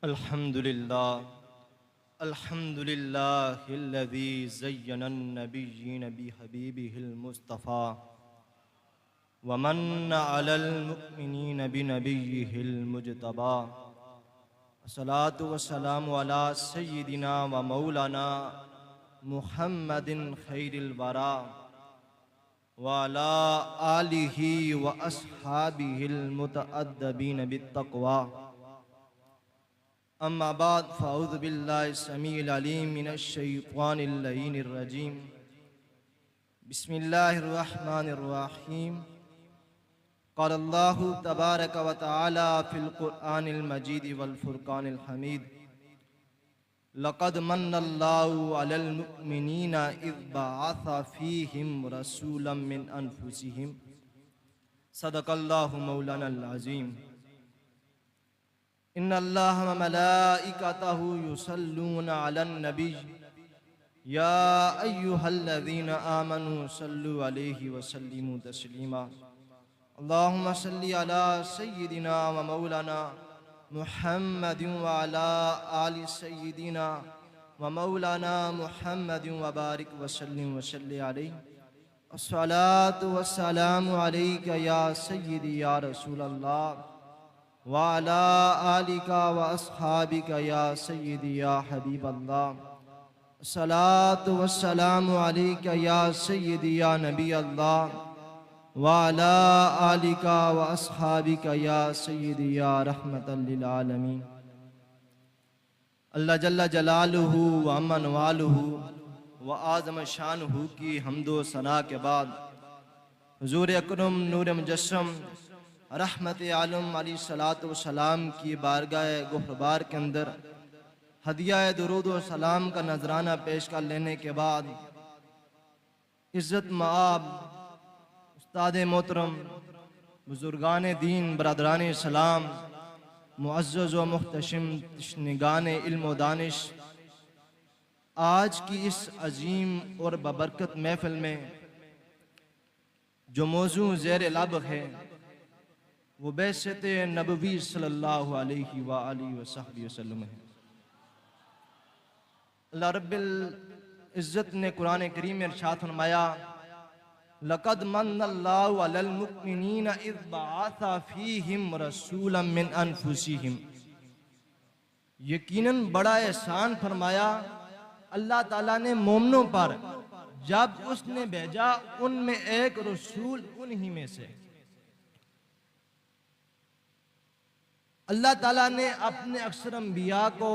अल्हम्दुलिल्लाह अल्हम्दुलिल्लाहिल्लज़ी ज़य्यनन नबिय्यीन बिहबीबिहिल मुस्तफ़ा व मन्ना अलल मुमिनीन बिनबिय्यिहिल मुज्तबा। अस्सलातु वस्सलामु अला सय्यिदिना व मौलाना मुहम्मदिन खैरिल वरा व अला आलिहि व अस्हाबिहिल मुतअद्दिबीन बित्तक़वा। अम्मा बाद फ़अऊज़ु बिल्लाहि समीइल अलीम मिनश शैतानिर लईनिर रजीम। बिस्मिल्लाहिर रहमानिर रहीम। क़ालल्लाहु तबारक व तआला फ़िल क़ुरआनिल मजीद वल फ़ुरक़ानिल हमीद। लक़द मन्नल्लाहु अलल मुमिनीना इज़ बअस फ़ीहिम रसूलन मिन अनफुसिहिम। सदक़ल्लाहु मौलानल अज़ीम। इन्नल्लाह व मलाइकतहु युसल्लूना अलन नबी या अय्युहल्लज़ीना आमनू सल्लु अलैहि व सल्लिमू तस्लीमा। अल्लाहुम्मा सल्लि अला सय्यिदिना व मौलाना मुहम्मदिन व अला आलि सय्यिदिना व मौलाना मुहम्मदिन व बारिक व सल्लिम व सल्लि अलैहि। अस्सलातु वस्सलामु अलैका या सय्यिदी या रसूलल्लाह व अला आलिका व अस्हाबिका या सय्यिदी या हबीबल्लाह। अस्सलातु वस्सलामु अलैका या सय्यिदी या नबी अल्लाह व अला आलिका व अस्हाबिका या सय्यिदी या रहमतल लिल आलमीन। अल्लाह जल्ला जलालुहु व अम्मन वालुहु व आज़म शानुहु की हम्दो सना के बाद हुज़ूर अकरम नूर मुजस्सम रहमत आलम अलैहिस्सलातु वस्सलाम की बारगाह गुफ़रबार के अंदर हदिया दुरूद व सलाम का नजराना पेश कर लेने के बाद इज़्ज़त मआब उस्ताद मोहतरम बुजुर्गान दीन बरदरान सलाम मुअज़्ज़ज़ व मुहतशिम तशनीगान इल्म व दानिश, आज की इस अजीम और बबरकत महफिल में जो मौजू ज़ेर लब है वो बैसत नबवी सल्लल्लाहु अलैहि व आलिहि वसहबिहि वसल्लम है। अल्लाह रब्बिल इज़्ज़त ने कुरान करीम में इरशाद फरमाया, लक़द मन्नल्लाहु अलल मुमिनीना इज़ बअस फ़ीहिम रसूलन मिन अनफुसिहिम। यकीनन बड़ा एहसान फरमाया अल्लाह ताला ने मोमिनों पर जब उसने भेजा उनमें एक रसूल उन्हीं में से। अल्लाह ताला ने अपने अक्सर अंबिया को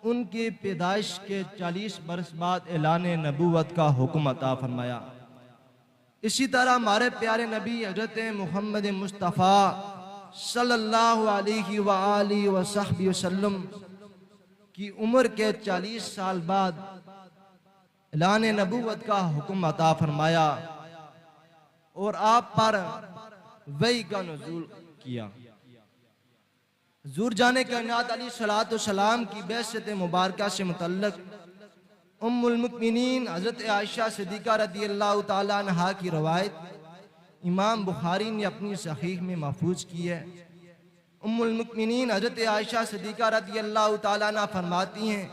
उनकी पैदाइश के 40 बरस बाद ऐलान नबूवत का हुक्म अता फरमाया। इसी तरह हमारे प्यारे नबी हज़रत मोहम्मद मुस्तफ़ा सल्लल्लाहु अलैहि व आलिहि वसहबिहि वसल्लम की उम्र के 40 साल बाद ऐलान नबूवत का हुक्म अता फरमाया और आप पर वही का नुज़ूल किया। हुज़ूर जाने कायनात अलैहिस्सलातु वस्सलाम की बैसत मुबारका से मुतल्लक़ उम्मुल मुमिनीन हज़रत आयशा सिद्दीक़ा रज़ियल्लाहु ताला अन्हा की रवायत इमाम बुखारी ने अपनी सहीह में महफूज की है। उम्मुल मुमिनीन हज़रत आयशा सिद्दीक़ा रज़ियल्लाहु ताला अन्हा फरमाती हैं,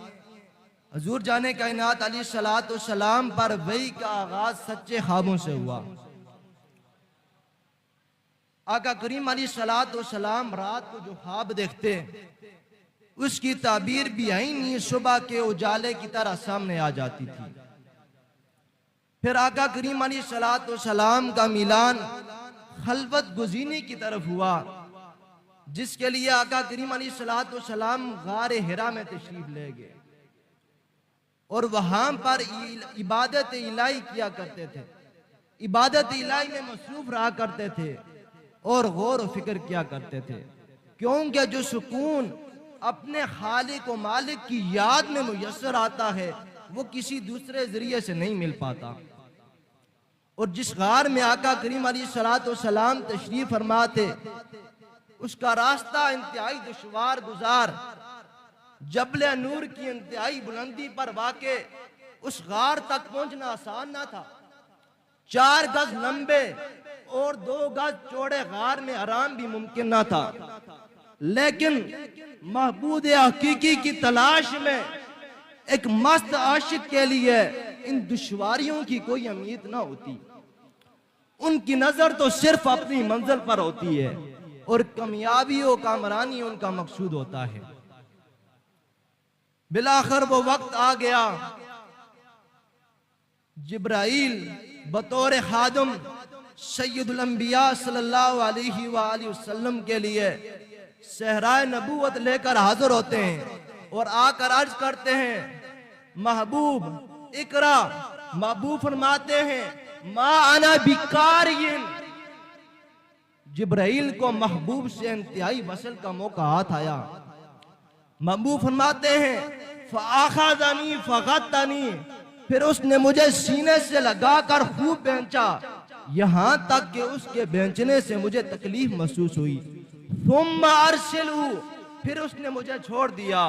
हुज़ूर जाने कायनात अलैहिस्सलातु वस्सलाम पर वही का आगाज़ सच्चे ख्वाबों से हुआ। आका करीम अलैहिस्सलातु वस्सलाम रात को जो ख्वाब देखते उसकी ताबीर भी आईनी सुबह के उजाले की तरह सामने आ जाती थी। फिर आका करीम अलैहिस्सलातु वस्सलाम का मिलान खलवत गुज़ीनी की तरफ हुआ, जिसके लिए आका करीम अलैहिस्सलातु वस्सलाम गारे हिरा में तशरीफ ले गए और वहां पर इबादत इलाही किया करते थे, इबादत इलाही में मसरूफ रहा करते थे और गौर व फिक्र किया करते थे, क्योंकि जो सुकून अपने खालिक व मालिक की याद में मुयस्सर आता है वो किसी दूसरे जरिए से नहीं मिल पाता। और जिस गार में आका करीम अलैहिस्सलातु वस्सलाम तशरीफ फरमा थे उसका रास्ता इंतहाई दुश्वार गुजार जबल नूर की इंतहाई बुलंदी पर वाक़े उस गार तक पहुंचना आसान ना था। 4 गज लंबे और 2 गज चौड़े गार में आराम भी मुमकिन ना था। लेकिन महबूब हकीकी की तलाश में एक मस्त आशिक के लिए इन दुश्वारियों की कोई उम्मीद ना होती। उनकी नजर तो सिर्फ अपनी मंजिल पर होती है और कामयाबी और कामरानी उनका मकसूद होता है। बिलाखिर वो वक्त आ गया, जिब्राइल बतौर खादम सैयदुल अंबिया सल्लल्लाहु अलैहि वसल्लम के लिए सहराए नबूवत लेकर हाजिर होते हैं और आकर अर्ज करते हैं, महबूब इकरा। महबूब फरमाते हैं, मा अना बिकारियन। जिब्राइल को महबूब से इंतहाई वसल का मौका हाथ आया। महबूब फरमाते हैं, फ़अख़ज़नी फ़ग़त्तनी। फिर उसने मुझे सीने से लगाकर खूब बेंचा, यहां तक कि उसके बेंचने से मुझे तकलीफ महसूस हुई। सुम्मा अरसिलू। फिर उसने मुझे छोड़ दिया,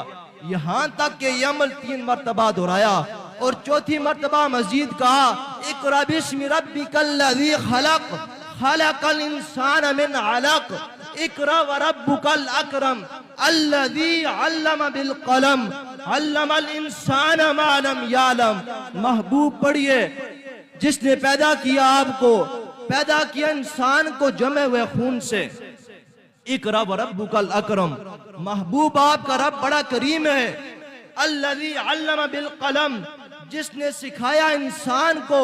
यहां तक कि यह अमल 3 मरतबा दोहराया और चौथी मरतबा मजीद कहा, इक़रा बिस्मि रब्बिकल लज़ी खलक़ खलक़ल इंसान मिन अलक़ इक़रा व रब्बुकल अकरम अल्लज़ी अल्लम बिल क़लम अल्लमल इंसान मा लम यअलम। महबूब पढ़िए, जिसने पैदा किया आपको, पैदा किया इंसान को जमे हुए खून से। इक़रा व रब्बुकल अकरम। महबूब आपका रब बड़ा करीम है। अल्लज़ी अल्लम बिल क़लम, जिसने सिखाया इंसान को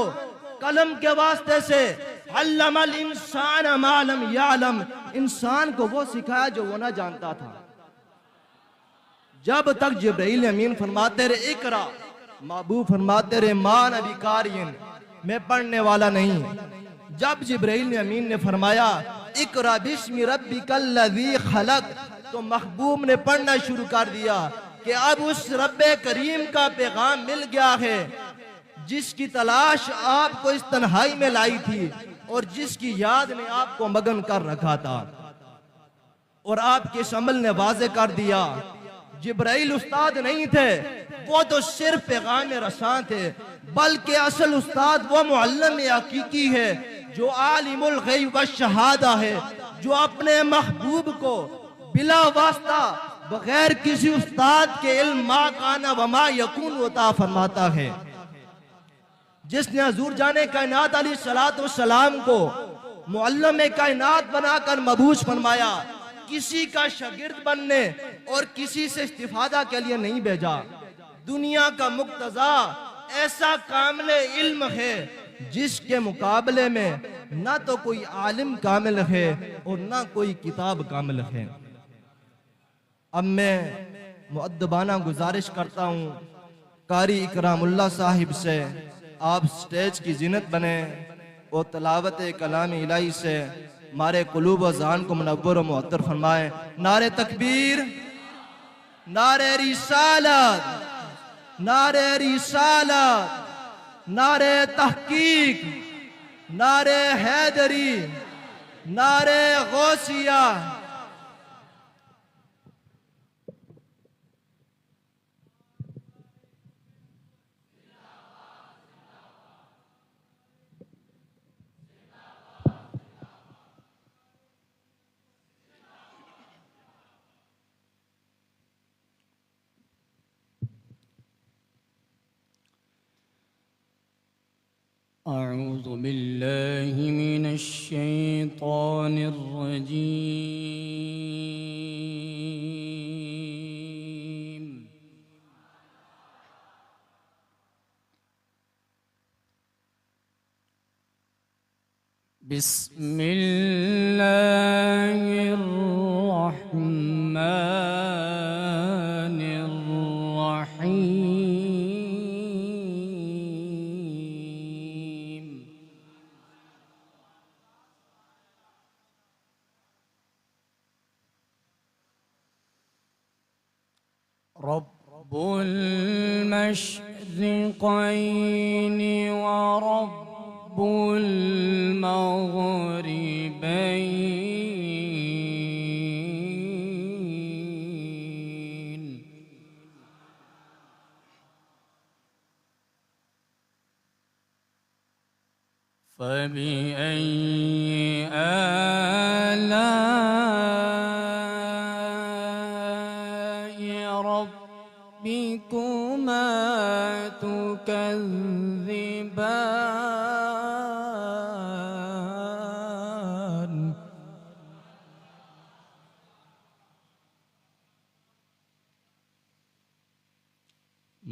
कलम के वास्ते से। अल्लमल इंसान मा लम यअलम, इंसान को वो सिखाया जो वो ना जानता था। जब तक जिब्राइल अमीन फरमाते रहे इकरा, महबूब फरमाते रहे मान बिकारियन, मैं पढ़ने वाला नहीं। जब जिब्राइल अमीन ने फरमाया इकरा बिस्मि रब्बिकल लज़ी खलक़, तो महबूब ने पढ़ना शुरू कर दिया कि अब उस रब्बे करीम का पैगाम मिल गया है, जिसकी तलाश आपको इस तन्हाई में लाई थी और जिसकी याद ने आपको मगन कर रखा था और आपके इस अमल ने वाज़े कर दिया। जिब्राइल उस्ताद नहीं थे, वो तो सिर्फ पैगाम रसां थे, बल्कि असल उस्ताद वो मुअल्लिम हकीकी है, जो आलिमुल गैब व शहादा है, जो अपने महबूब को बिला वास्ता बगैर किसी उस्ताद के इल्म मा काना व मा यकून अता फरमाता है। जिसने हुजूर जाने कायनात अलैहिस्सलातु वस्सलाम को मुअल्लिम कायनात बनाकर मबूस फरमाया, किसी का शागिर्द बनने और किसी से इस्तिफादा के लिए नहीं भेजा। दुनिया का मुक्तजा ऐसा कामिल इल्म है जिसके मुकाबले में ना तो कोई आलिम कामिल है और ना कोई किताब कामिल है। अब मैं मुअद्दबाना गुजारिश करता हूँ कारी इकरामुल्लाह साहिब से, आप स्टेज की जिन्नत बने और तलावत कलाम इलाही से हमारे कुलूब और ज़ान को मुनव्वर और मुअत्तर फरमाएं। नारे तकबीर, नारे रिसालत, नारे रिसालत, नारे तहकीक, नारे हैदरी, नारे गौसिया। अऊज़ु बिल्लाहि मिनश शैतानिर रजीम। बिस्मिल्लाहिर रहमानिर रहीम। रब्बुल मशरिक़ैनि व रब्बुल मग़रिबैन। फबिअय्यि आलाइ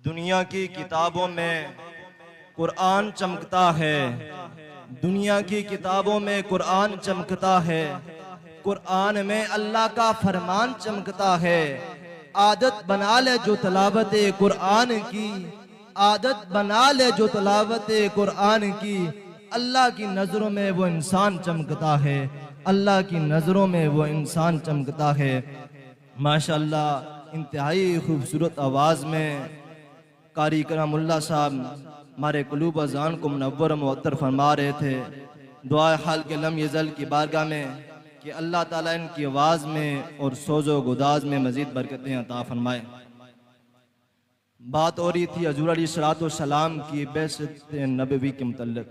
दुनिया की किताबों में कुरान चमकता है, दुनिया की किताबों में कुरान चमकता है, कुरान में अल्लाह का फरमान चमकता है। आदत बना ले जो तलावत कुरान की, आदत बना ले जो तलावत कुरान की, अल्लाह की नज़रों में वो इंसान चमकता है, अल्लाह की नज़रों में वो इंसान चमकता है। माशाअल्लाह, इंतहाई खूबसूरत आवाज़ में कारी करामुल्लाह साहब हमारे कुलूब अज़ान को मुनव्वर मुअत्तर फरमा रहे थे। दुआ हाल के लम यज़ल की बारगाह में कि अल्लाह ताला इनकी आवाज़ में और सोज़ो गुदाज में मज़ीद बरकतें अता फरमाए। बात हो रही थी हज़ूर अलैहिस्सलाम की बेअसत नबवी के मुतल्लिक़।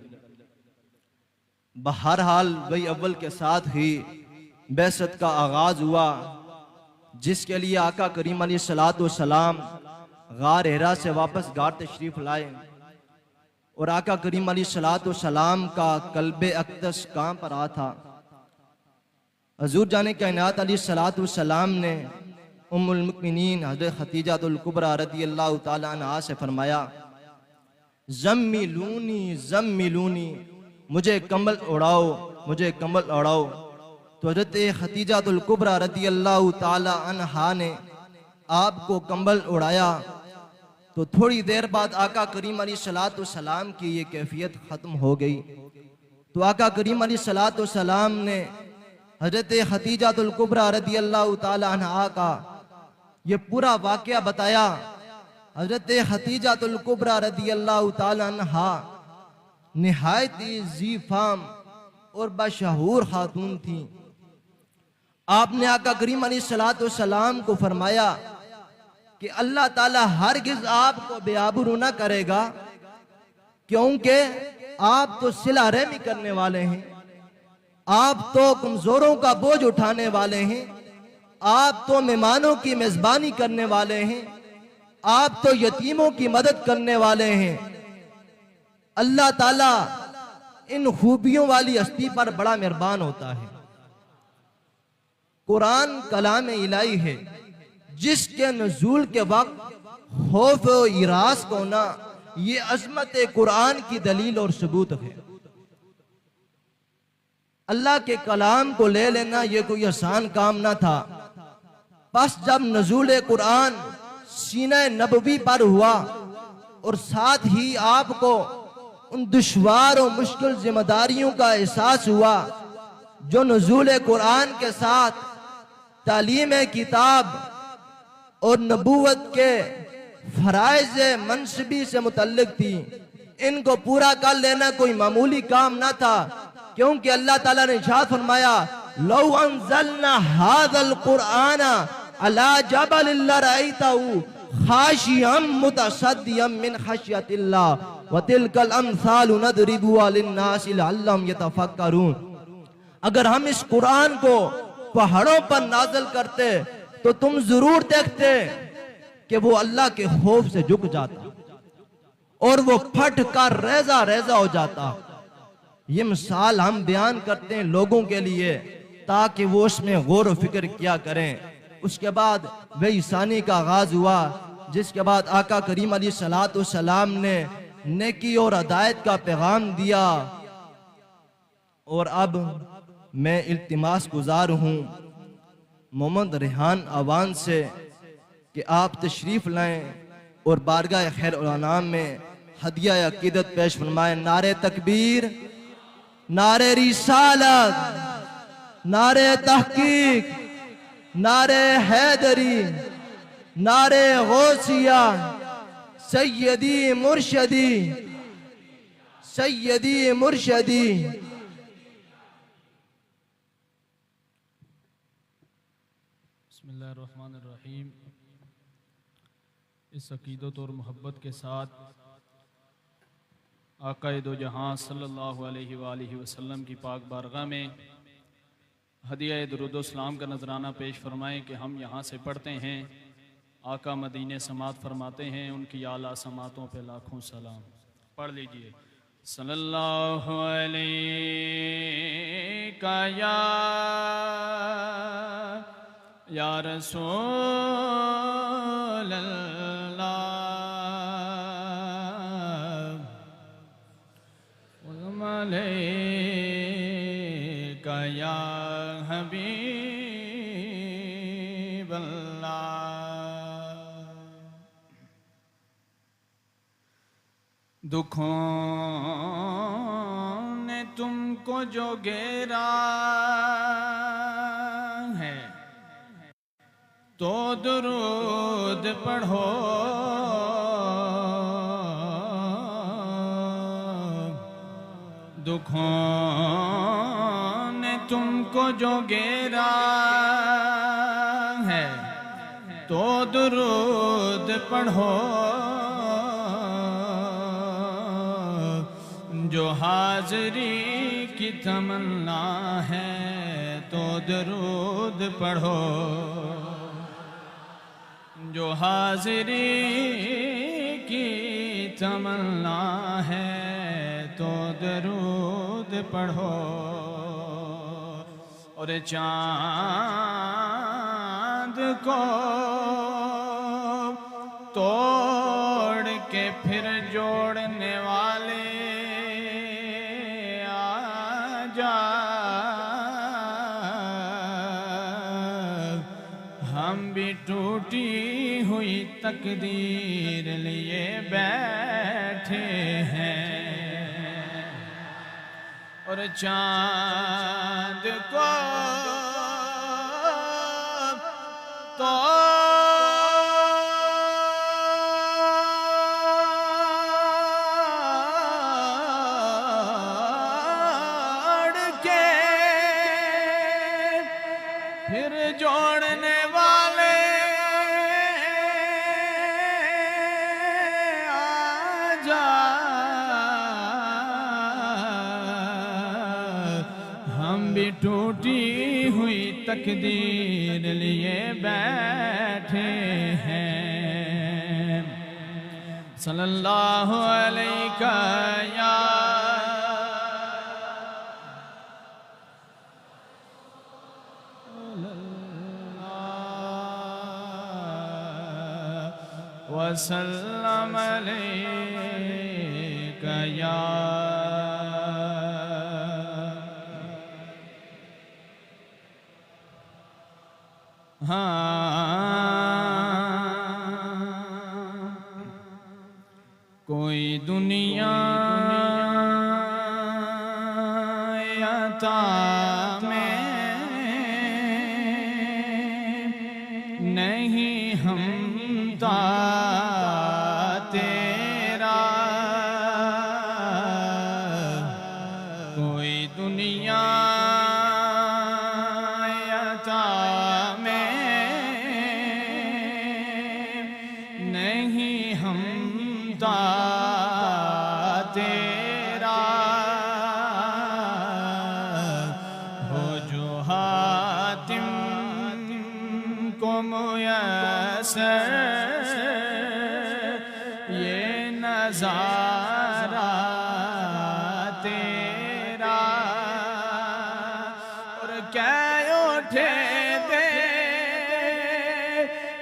बहरहाल वही अव्वल के साथ ही बेअसत का आगाज़ हुआ, जिसके लिए आका करीम अलैहिस्सलाम गार हिरा से वापस गार तशरीफ लाए और आका करीम अलैहिस्सलाम का कल्बे अक़दस कांप रहा था। हज़ूर जाने कायनात अलैहिस्सलाम ने उम्मुल मुमिनीन हज़रत खतीजातुल कुबरा रज़ियल्लाहु ताला अन्हा से फरमाया, ज़म्मिलूनी ज़म्मिलूनी, मुझे कंबल उड़ाओ, मुझे कंबल उड़ाओ। तो हज़रत खतीजातुल कुबरा रज़ियल्लाहु ताला अन्हा ने आपको कंबल उड़ाया। तो थोड़ी देर बाद आका करीम अलैहिस्सलाम की ये कैफियत ख़त्म हो गई। तो आका करीम अलैहिस्सलाम ने हज़रत खतीजातुल कुबरा रज़ियल्लाहु ताला अन्हा का ये पूरा वाक़या बताया। हज़रत खतीजातुल कुबरा रज़ियल्लाहु ताला अन्हा निहायत ज़ीफ़ाम और बशहूर खातून थी। आपने आका करीम अलैहिस्सलाम को फरमाया कि अल्लाह ताला हरगिज़ आपको बेआबरू ना करेगा, क्योंकि आप तो सिला रहमी करने वाले हैं, आप तो कमजोरों का बोझ उठाने वाले हैं, आप तो मेहमानों की मेजबानी करने वाले हैं, आप तो यतीमों की मदद करने वाले हैं। अल्लाह ताला इन खूबियों वाली हस्ती पर बड़ा मेहरबान होता है। कुरान कलाम इलाही है, जिसके नज़ूल के वक्त खौफ और इरास को ना, ये अज़मत कुरान की दलील और सबूत है। अल्लाह के कलाम को ले लेना ये कोई आसान काम ना था। बस जब नज़ूल कुरान सीने नबवी पर हुआ और साथ ही आपको उन दुश्वार और मुश्किल जिम्मेदारियों का एहसास हुआ जो नज़ूल कुरान के साथ तालीम किताब और नबूवत के फराइज़ मनसबी से मुतल्लिक थी, इनको पूरा कर लेना कोई मामूली काम ना था। क्योंकि अल्लाह ताला ने इरशाद फरमाया, लौ अंज़लना हाज़ल कुरआन अला जबलिन लरअयतहु खाशियम मुतसद्दियम मिन खश्यतिल्लाह व तिलकल अमसालु नदरिबुहा लिन्नासि लअल्लहुम यतफक्करून। अगर हम इस कुरान को पहाड़ों पर नाज़िल करते तो तुम जरूर देखते कि वो अल्लाह के खौफ से झुक जाता। और वो फट कर रेजा रेजा हो जाता। ये मिसाल हम बयान करते हैं लोगों के लिए ताकि वो उसमें गौर व फिक्र किया करें। उसके बाद वही सानी का आगाज हुआ, जिसके बाद आका करीम अलैहिस्सलातु वस्सलाम ने नेकी और हदायत का पैगाम दिया। और अब मैं इल्तिमास गुजार हूँ मोहम्मद रेहान अवान से कि आप तशरीफ लाएं और बारगाह खैर उल-अनाम में हदिया अकीदत पेश फरमाएं। नारे तकबीर, नारे रिसालत, नारे तहकीक, नारे हैदरी, नारे गौसिया, सैयदी मुर्शदी, सैयदी मुर्शदी। बिस्मिल्लाहिर्रहमानिर्रहीम। इस अकीदत और मोहब्बत के साथ आक़ाए दो जहां सल्लल्लाहु अलैहि वालिहि वसल्लम की पाक बारगाह में हदिया दुरूद सलाम का नजराना पेश फरमाएं कि हम यहाँ से पढ़ते हैं। आका मदीने समात फरमाते हैं, उनकी आला समातों पे लाखों सलाम। पढ़ लीजिए। सल्लल्लाहु अलैका या रसूल अल्लाह अलैका या हबीब अल्लाह। दुखों ने तुमको जो घेरा है तो दुरूद पढ़ो, दुखों ने तुमको जो घेरा है तो दुरूद पढ़ो, जो हाज़री की तमन्ना है तो दुरूद पढ़ो, जो हाज़री की तमन्ना है तो दरूद पढ़ो। और चाँद को तोड़ के फिर जोड़ने वाले आजा, हम भी टूटी हुई तकदीर लिए बैठे हैं। और चाँद को तोड़ के फिर जोड़ने वाले आजा, हम भी टूटी हुई तकदीर लिए बैठे हैं। सल्लल्लाहु अलैका या वसल्लम अलैका या कोई दुनिया अता में नहीं हमता तेरा, कोई दुनिया अता में नहीं हमता तेरा, हो जो हातिम को मुयस्सर ये न नजारा तेरा और क्या उठे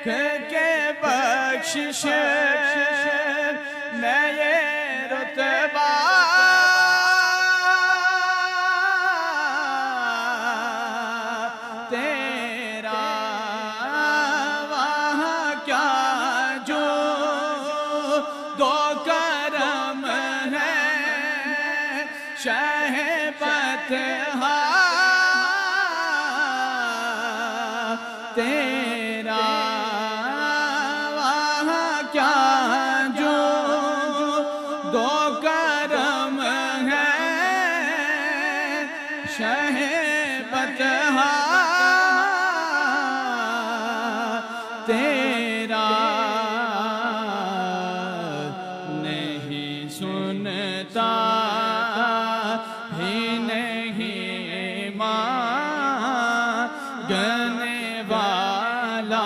देख के बख्शिश मैं ये रुतबा तेरा वहाँ क्या जो दो करम है शहबत तेरा वहाँ क्या जो दो करम है शहबत तेरा नहीं सुनता ही नहीं मांगने वाला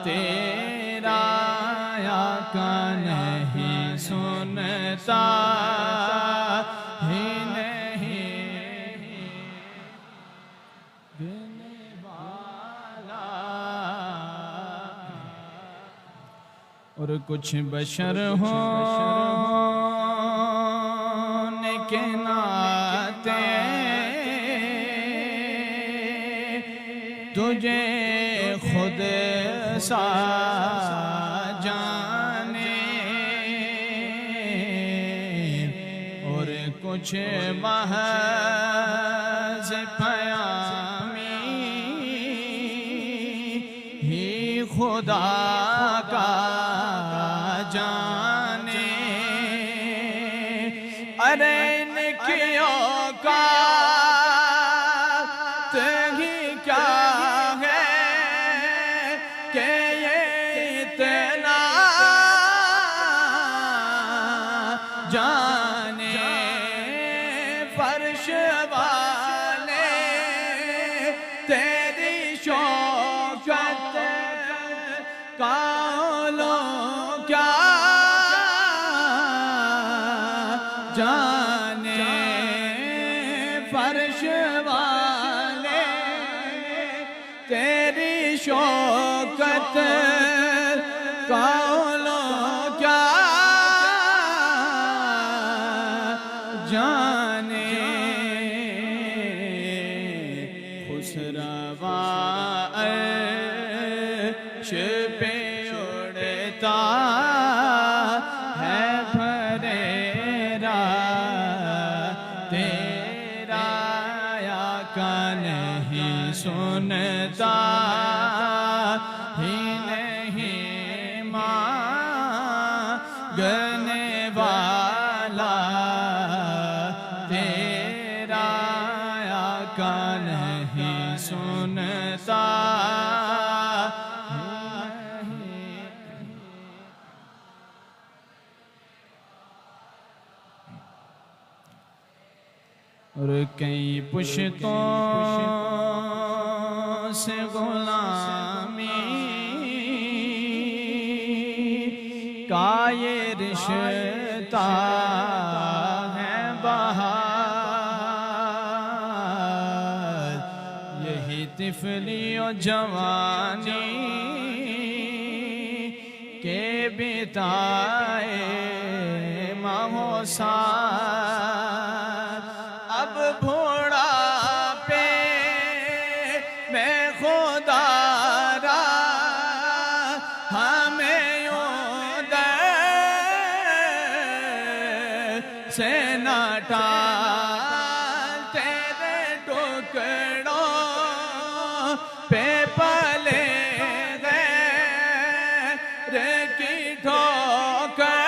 तेरा आका नहीं सुनता ही नहीं देने वाला और कुछ बशर होने के नाते तुझे खुद सा जाने और कुछ महज पयामी ही खुदा का जाने अरे निकियों का ही क्या है कि ये इतना जाने फर्श वाले तेरी शौकत का लो क्या जाने फर्श वाले तेरी शौकत का लो क्या जाने खुसरवा अर्श पे उड़ता है फरेरा तेरा आका नहीं सुनता ही नहीं मांगने वाला तेरा आका नहीं सुनता और कई पुश्तों से गुलामी का ये रिश्ता है बहार यही तिफली और जवानी के बिताए महोसा अब बुढ़ापे में खुदारा हमें उदर से न टाल तेरे टुकड़ों पे पले गए की ठोकर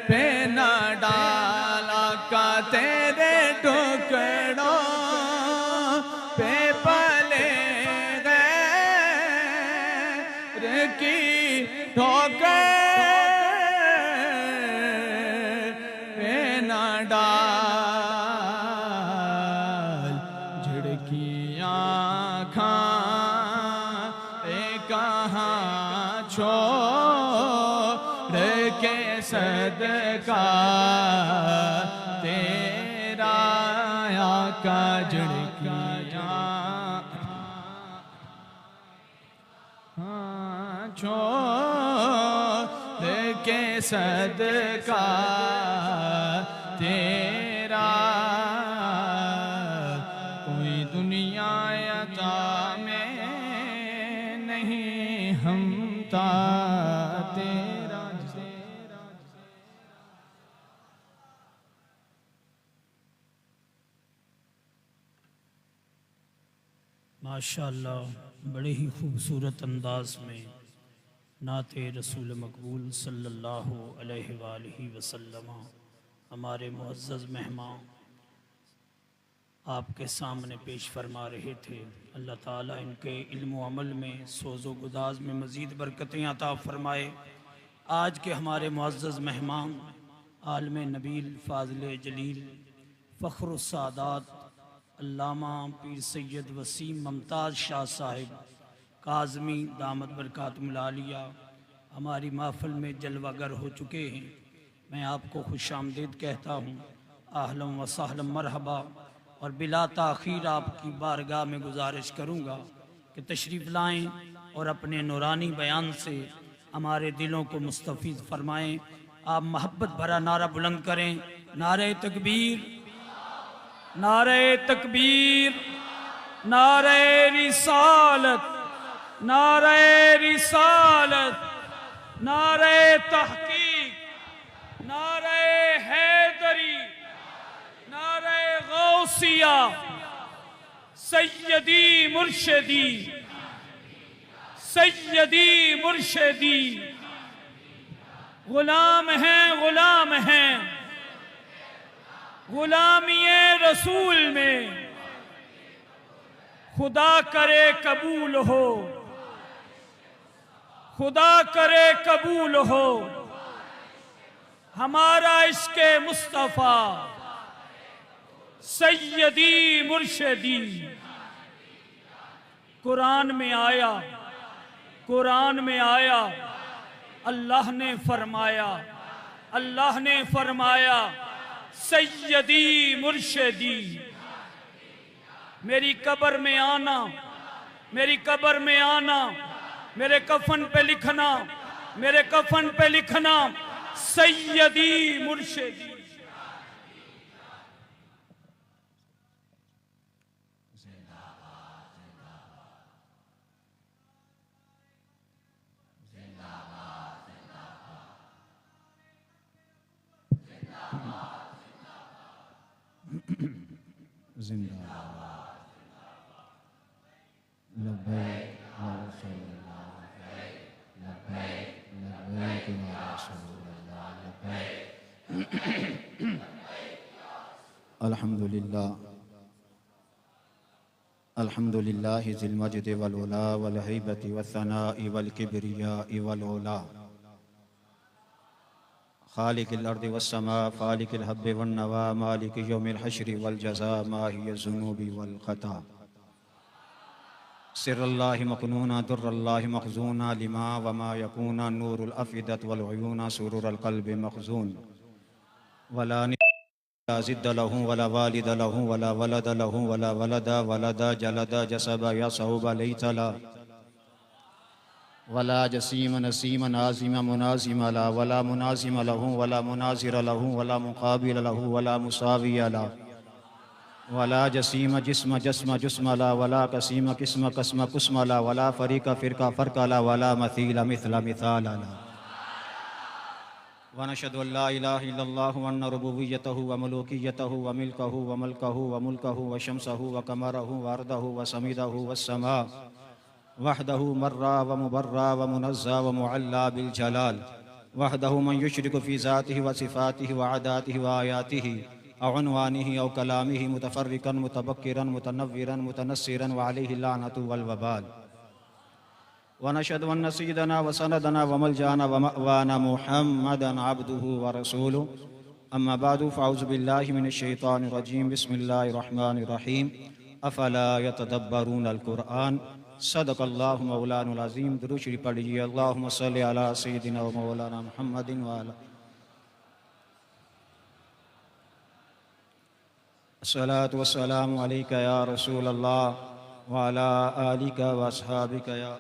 पे न डाला का तेरे टुकड़ों पे पले गए की ठोकर पे न डाल झिड़की आँखां कहाँ छो छोड़ के सदका तेरा आका झुड़कियाँ छोड़ के सदका तेरा कोई दुनिया अता में नहीं हमता तेरा। माशाअल्लाह, बड़े ही खूबसूरत अंदाज में नाते रसूल मकबूल सल्लल्लाहु अलैहि वसल्लम हमारे मुअज़्ज़ज़ मेहमान आपके सामने पेश फरमा रहे थे। अल्लाह ताला इनके इल्म व अमल में, सोज़ो गुदाज में मज़ीद बरकतें अता फ़रमाए। आज के हमारे मुअज़्ज़ज़ मेहमान आलिम नबील, फ़ाज़िल जलील, फ़ख्र सादात अल्लामा पीर सैयद वसीम मुमताज़ शाह साहिब काज़मी दामद बरकातुहुल आलिया हमारी महफ़िल में जलवागर हो चुके हैं। मैं आपको खुशामदीद कहता हूँ, आहलन व सहलन मरहबा। और बिला ताख़ीर आपकी बारगाह में गुजारिश करूँगा कि तशरीफ़ लाएँ और अपने नूरानी बयान से हमारे दिलों को मुस्तफ़ीज़ फ़रमाएँ। आप मोहब्बत भरा नारा बुलंद करें, नारे तकबीर, नारे तकबीर, नारे रिसालत, नारे रिसालत, नारे तहकीक, नारे हैदरी, नारे गौसिया, सैयदी मुर्शिदी, सैयदी मुर्शिदी। गुलाम हैं, गुलाम हैं, गुलामी रसूल में खुदा करे कबूल हो, खुदा करे कबूल हो हमारा इश्क़े मुस्तफ़ा सैयदी मुर्शिदी। कुरान में आया, कुरान में आया, अल्लाह ने फरमाया, अल्लाह ने फरमाया सैयदी मुर्शिदी। मेरी कब्र में आना, मेरी कब्र में आना, मेरे कफन पे लिखना, मेरे कफन पे लिखना सैयदी मुर्शिदी। अल्हम्दुलिल्लाह, अल्हम्दुलिल्लाह ज़िल मज्द वल उला वल हैबति वस्सनाइ वल किब्रियाइ वल उला। खालिक़िल अर्दि वस्समा फालिक़िल हब्बि वन नवा मालिकि यौमिल हश्रि वल जज़ा माहिय ज़ुनूबि वल ख़ता। सिर्रुल्लाहि मकनूना दुर्रुल्लाहि मखज़ूना लिमा वमा यकूना नूरुल अफ़िदत वल उयूना सुरूरुल क़ल्बि मखज़ून। वला ज़िद्द लहू वला वालिद लहू वला वलद लहू वला वलदा वलदा जलदा जसबा यसऊबा लैतला वला जसीम नसीम नाज़िम मुनाज़िम ला वला मुनाज़िम लहू वला मुनाज़िर लहू वला मुक़ाबिल लहू वला मुसाविय ला वला जसीम जिस्म जस्म जुस्म ला वला कसीम किस्म कसम कुस्म ला वला फ़रीक़ फ़िरक़ा फ़र्क़ ला वला मसील मिसल मिसाल ला। वनशहदु अल्ला इलाहा इल्लल्लाहु व अन्ना रुबुबिय्यतहु व मलूकिय्यतहु व मिल्कहु व मल्कहु व मुल्कहु व शम्सहु व कमरहु व अर्दहु व समीदहु व समा वहदहु मर्रा व मुबर्रा व मुनज़्ज़ा व मुअल्ला बिल जलाल वहदहु मन युशरिकु फ़ी ज़ातिहि व सिफ़ातिहि व अदातिहि व आयातिहि औ उन्वानिहि औ कलामिहि मुतफ़र्रिक़न मुतबक्किरन मुतनव्विरन मुतनस्सिरन व अलैहि लानतु वल वबाल। वनशहदु अन्न सय्यदना व सनदना व मलजाना व मअवाना मुहम्मदन अब्दुहु व रसूलुहु। अम्मा बअदु फ़अऊज़ु बिल्लाहि मिनश शैतानिर रजीम। बिस्मिल्लाहिर रहमानिर रहीम। अफ़ला यतदब्बरूनल क़ुरआन। सदक़ल्लाहु मौलानुल अज़ीम। दुरूद शरीफ पढ़ लीजिए। अल्लाहुम्मा सल्लि अला सय्यिदिना व मौलाना मुहम्मदिन व अला अस्सलातु वस्सलामु अलैका या रसूल अल्लाह व अला आलिका व अस्हाबिका या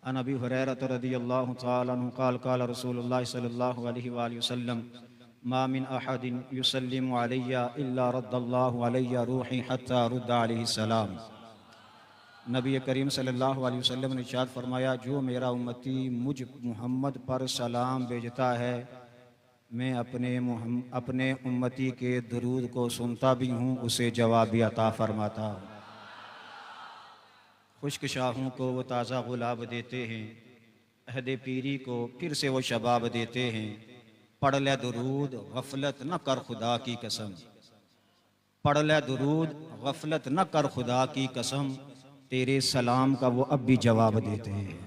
अन अबी हुरैरा रज़ियल्लाहु तआला अन्हु क़ाल क़ाल रसूलुल्लाह सल्लल्लाहु अलैहि वसल्लम मा मिन अहदिन युसल्लिमु अलैया इल्ला रद्दल्लाहु अलैया रूही हत्ता रुद्दा अलैहि सलाम। नबी करीम सल्लल्लाहु अलैहि वसल्लम ने इरशाद फरमाया, जो मेरा उम्मती मुझ मोहम्मद पर सलाम भेजता है, मैं अपने उम्मती के दरूद को सुनता भी हूँ, उसे जवाब भी अता फरमाता हूँ। खुश्क शाहों को वो ताज़ा गुलाब देते हैं, अहद पीरी को फिर से वो शबाब देते हैं। पढ़ ले दुरूद गफलत न कर खुदा की कसम, पढ़ ले दुरूद गफलत न कर खुदा की कसम, तेरे सलाम का वो अब भी जवाब देते हैं।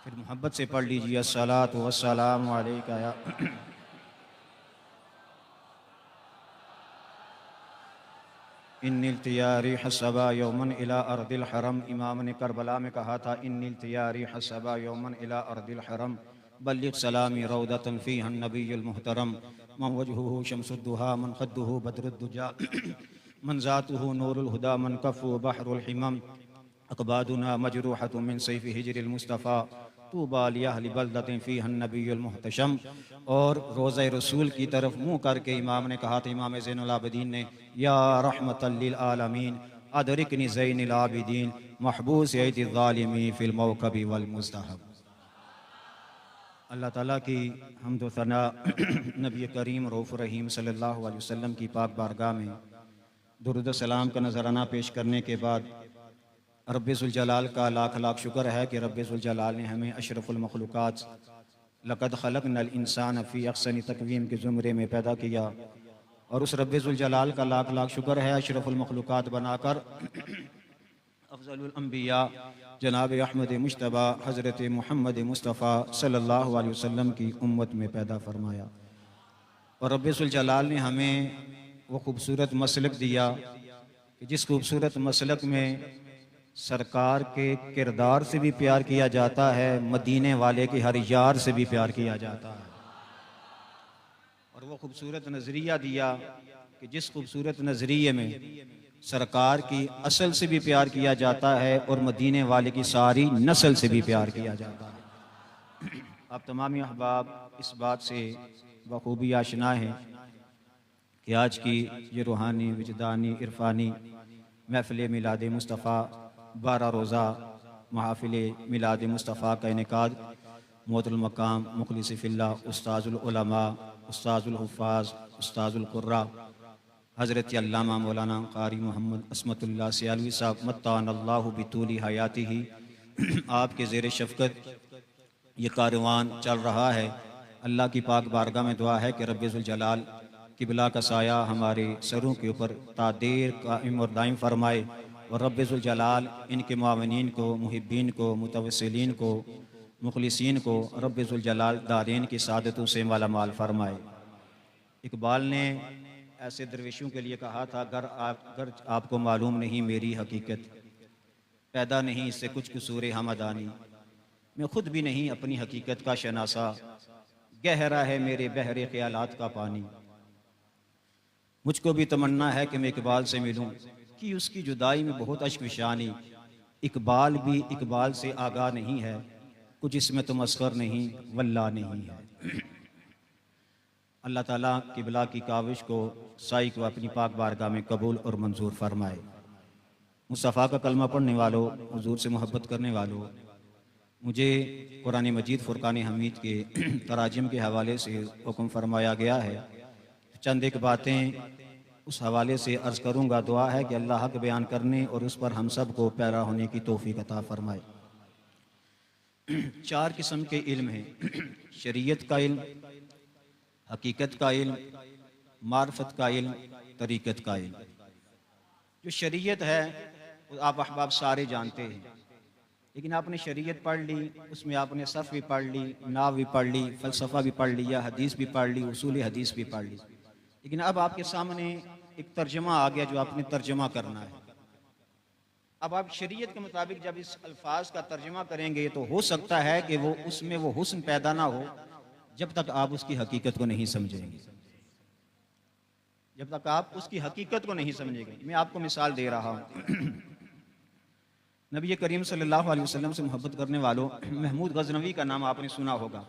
फिर मोहब्बत से पढ़ लीजिए, अस्सलातु वस्सलामु अलैका या इन्निल तियारी हसबा यौमन इला अर्दिल हरम। इमाम ने करबला में कहा था, इन्निल तियारी हसबा यौमन इला अर्दिल हरम बल्लिग सलामी रौदतन फीहा नबियुल मुहतरम मन वजहुहु शम्सुद्दुहा मन खद्दुहु बद्रुद्दुजा मन ज़ातुहु नूरुल हुदा मन कफ़ु बहरुल हिमम अक़बादुना मजरूहतुन मिन सैफ़ि हिज्रिल मुस्तफ़ा तूबा लिअहलि बल्दतिन फीहा नबियुल मुहतशम। और रोज़ा रसूल की तरफ मुँह करके इमाम ने कहा था, इमाम ज़ैनुल आबिदीन ने, या रहमतल लिल आलमीन अदरिकनी ज़ैनुल आबिदीन महबूस यैति ज़ालिमीन फ़िल मौक़बि वल मुस्तहब। अल्लाह ताला की हम्द व सना नबी करीम रऊफ़ रहीम सल्लल्लाहु अलैहि वसल्लम की पाक बारगाह में दुरूद व सलाम का नजराना पेश करने के बाद रब्बे ज़ुल जलाल का लाख लाख शुक्र है कि रब्बे ज़ुल जलाल ने हमें अशरफुल मखलूक़ात लक़द ख़लक़नल इंसान फ़ी अहसनि तक़वीम के ज़ुमरे में पैदा किया। और उस रब्बे ज़ुल जलाल का लाख लाख शुक्र है अशरफुल मखलूक़ात बनाकर अफ़ज़लुल अंबिया जनाब अहमद मुज्तबा हज़रत मुहम्मद मुस्तफ़ा सल्लल्लाहु अलैहि वसल्लम की उम्मत में पैदा फरमाया। और रब्बे ज़ुल जलाल ने हमें वो खूबसूरत मसलक दिया कि जिस खूबसूरत मसलक में सरकार के किरदार से भी प्यार किया जाता है, मदीने वाले के हर यार से भी प्यार किया जाता है। और वो खूबसूरत नज़रिया दिया कि जिस खूबसूरत नज़रिए में सरकार की असल से भी प्यार किया जाता है और मदीने वाले की सारी नस्ल से भी प्यार किया जाता है। आप तमामी अहबाब इस बात से बखूबी आशना हैं कि आज की ये रूहानी विजदानी इरफानी महफ़िल मिलाद मुस्तफ़ा 12 रोज़ा महफ़िल मिलाद मुस्तफ़ा का इनेकाद मोहतरम मकाम मुखलिस फ़िल्लाह उस्ताज़ुल उलमा उस्ताज़ुल हुफ़ाज़ उस्ताज़ुल क़ुर्रा हज़रत अल्लामा मौलाना क़ारी मोहम्मद अस्मतुल्लाह सियालवी साहब मत्तानल्लाहु बितूली हयातिही, आपके ज़ेर शफ़क़त ये कारवान चल रहा है। अल्लाह की पाक बारगाह में दुआ है कि रब्बे ज़ुल जलाल किबला का साया हमारे सरों के ऊपर तादेर कायम और दायम फरमाए। और रब्बे ज़ुल जलाल इनके मुआविनीन को, मुहिब्बीन को, मुतवस्सिलीन को, मुखलिसीन को रब्बे ज़ुल जलाल दारेन की सादतों से माला माल फरमाए। इकबाल ने ऐसे दरवेशों के लिए कहा था, अगर आपको मालूम नहीं मेरी हकीकत, पैदा नहीं इससे कुछ कसूर हमदानी, मैं खुद भी नहीं अपनी हकीकत का शनासा, गहरा है मेरे बहरे ख्यालात का पानी। मुझको भी तमन्ना है कि मैं इकबाल से मिलूं, कि उसकी जुदाई में बहुत अश्क विशानी। इकबाल भी इकबाल से आगाह नहीं है, कुछ इसमें तो मस्कर नहीं वल्ला नहीं है। अल्लाह ताला किबला की काविश को साई को अपनी पाक बारगाह में कबूल और मंजूर फरमाए। मुस्तफ़ा का कलमा पढ़ने वालों, हुजूर से मोहब्बत करने वालों, मुझे कुरान मजीद फ़ुरक़ान हमीद के तराजिम के हवाले से हुक्म फरमाया गया है। चंद एक बातें उस हवाले से अर्ज़ करूँगा। दुआ है कि अल्लाह हक़ बयान करने और उस पर हम सब को पैरा होने की तौफ़ीक़ अता फरमाए। 4 किस्म के इल्म हैं, शरीयत का इल्म, हकीकत का इल्म, मार्फत का इल्म, तरीक़त का इल्म। जो शरीयत है वो आप अहबाब सारे जानते हैं, लेकिन आपने शरीयत पढ़ ली, उसमें आपने सफ़ भी पढ़ ली, नाव भी पढ़ ली, फ़लसफ़ा भी पढ़ लिया, हदीस भी पढ़ ली, उसूल हदीस भी पढ़ ली। लेकिन अब आपके सामने एक तर्जमा आ गया जो आपने तर्जमा करना है। अब आप शरीयत के मुताबिक जब इस अल्फाज का तर्जुमा करेंगे तो हो सकता है कि वो उसमें वो हुस्न पैदा ना हो जब तक आप उसकी हकीकत को नहीं समझेंगे, जब तक आप उसकी हकीकत को नहीं समझेंगे। मैं आपको मिसाल दे रहा हूँ। नबी करीम सल्लल्लाहु अलैहि वसल्लम से मोहब्बत करने वालों, महमूद गजनवी का नाम आपने सुना होगा।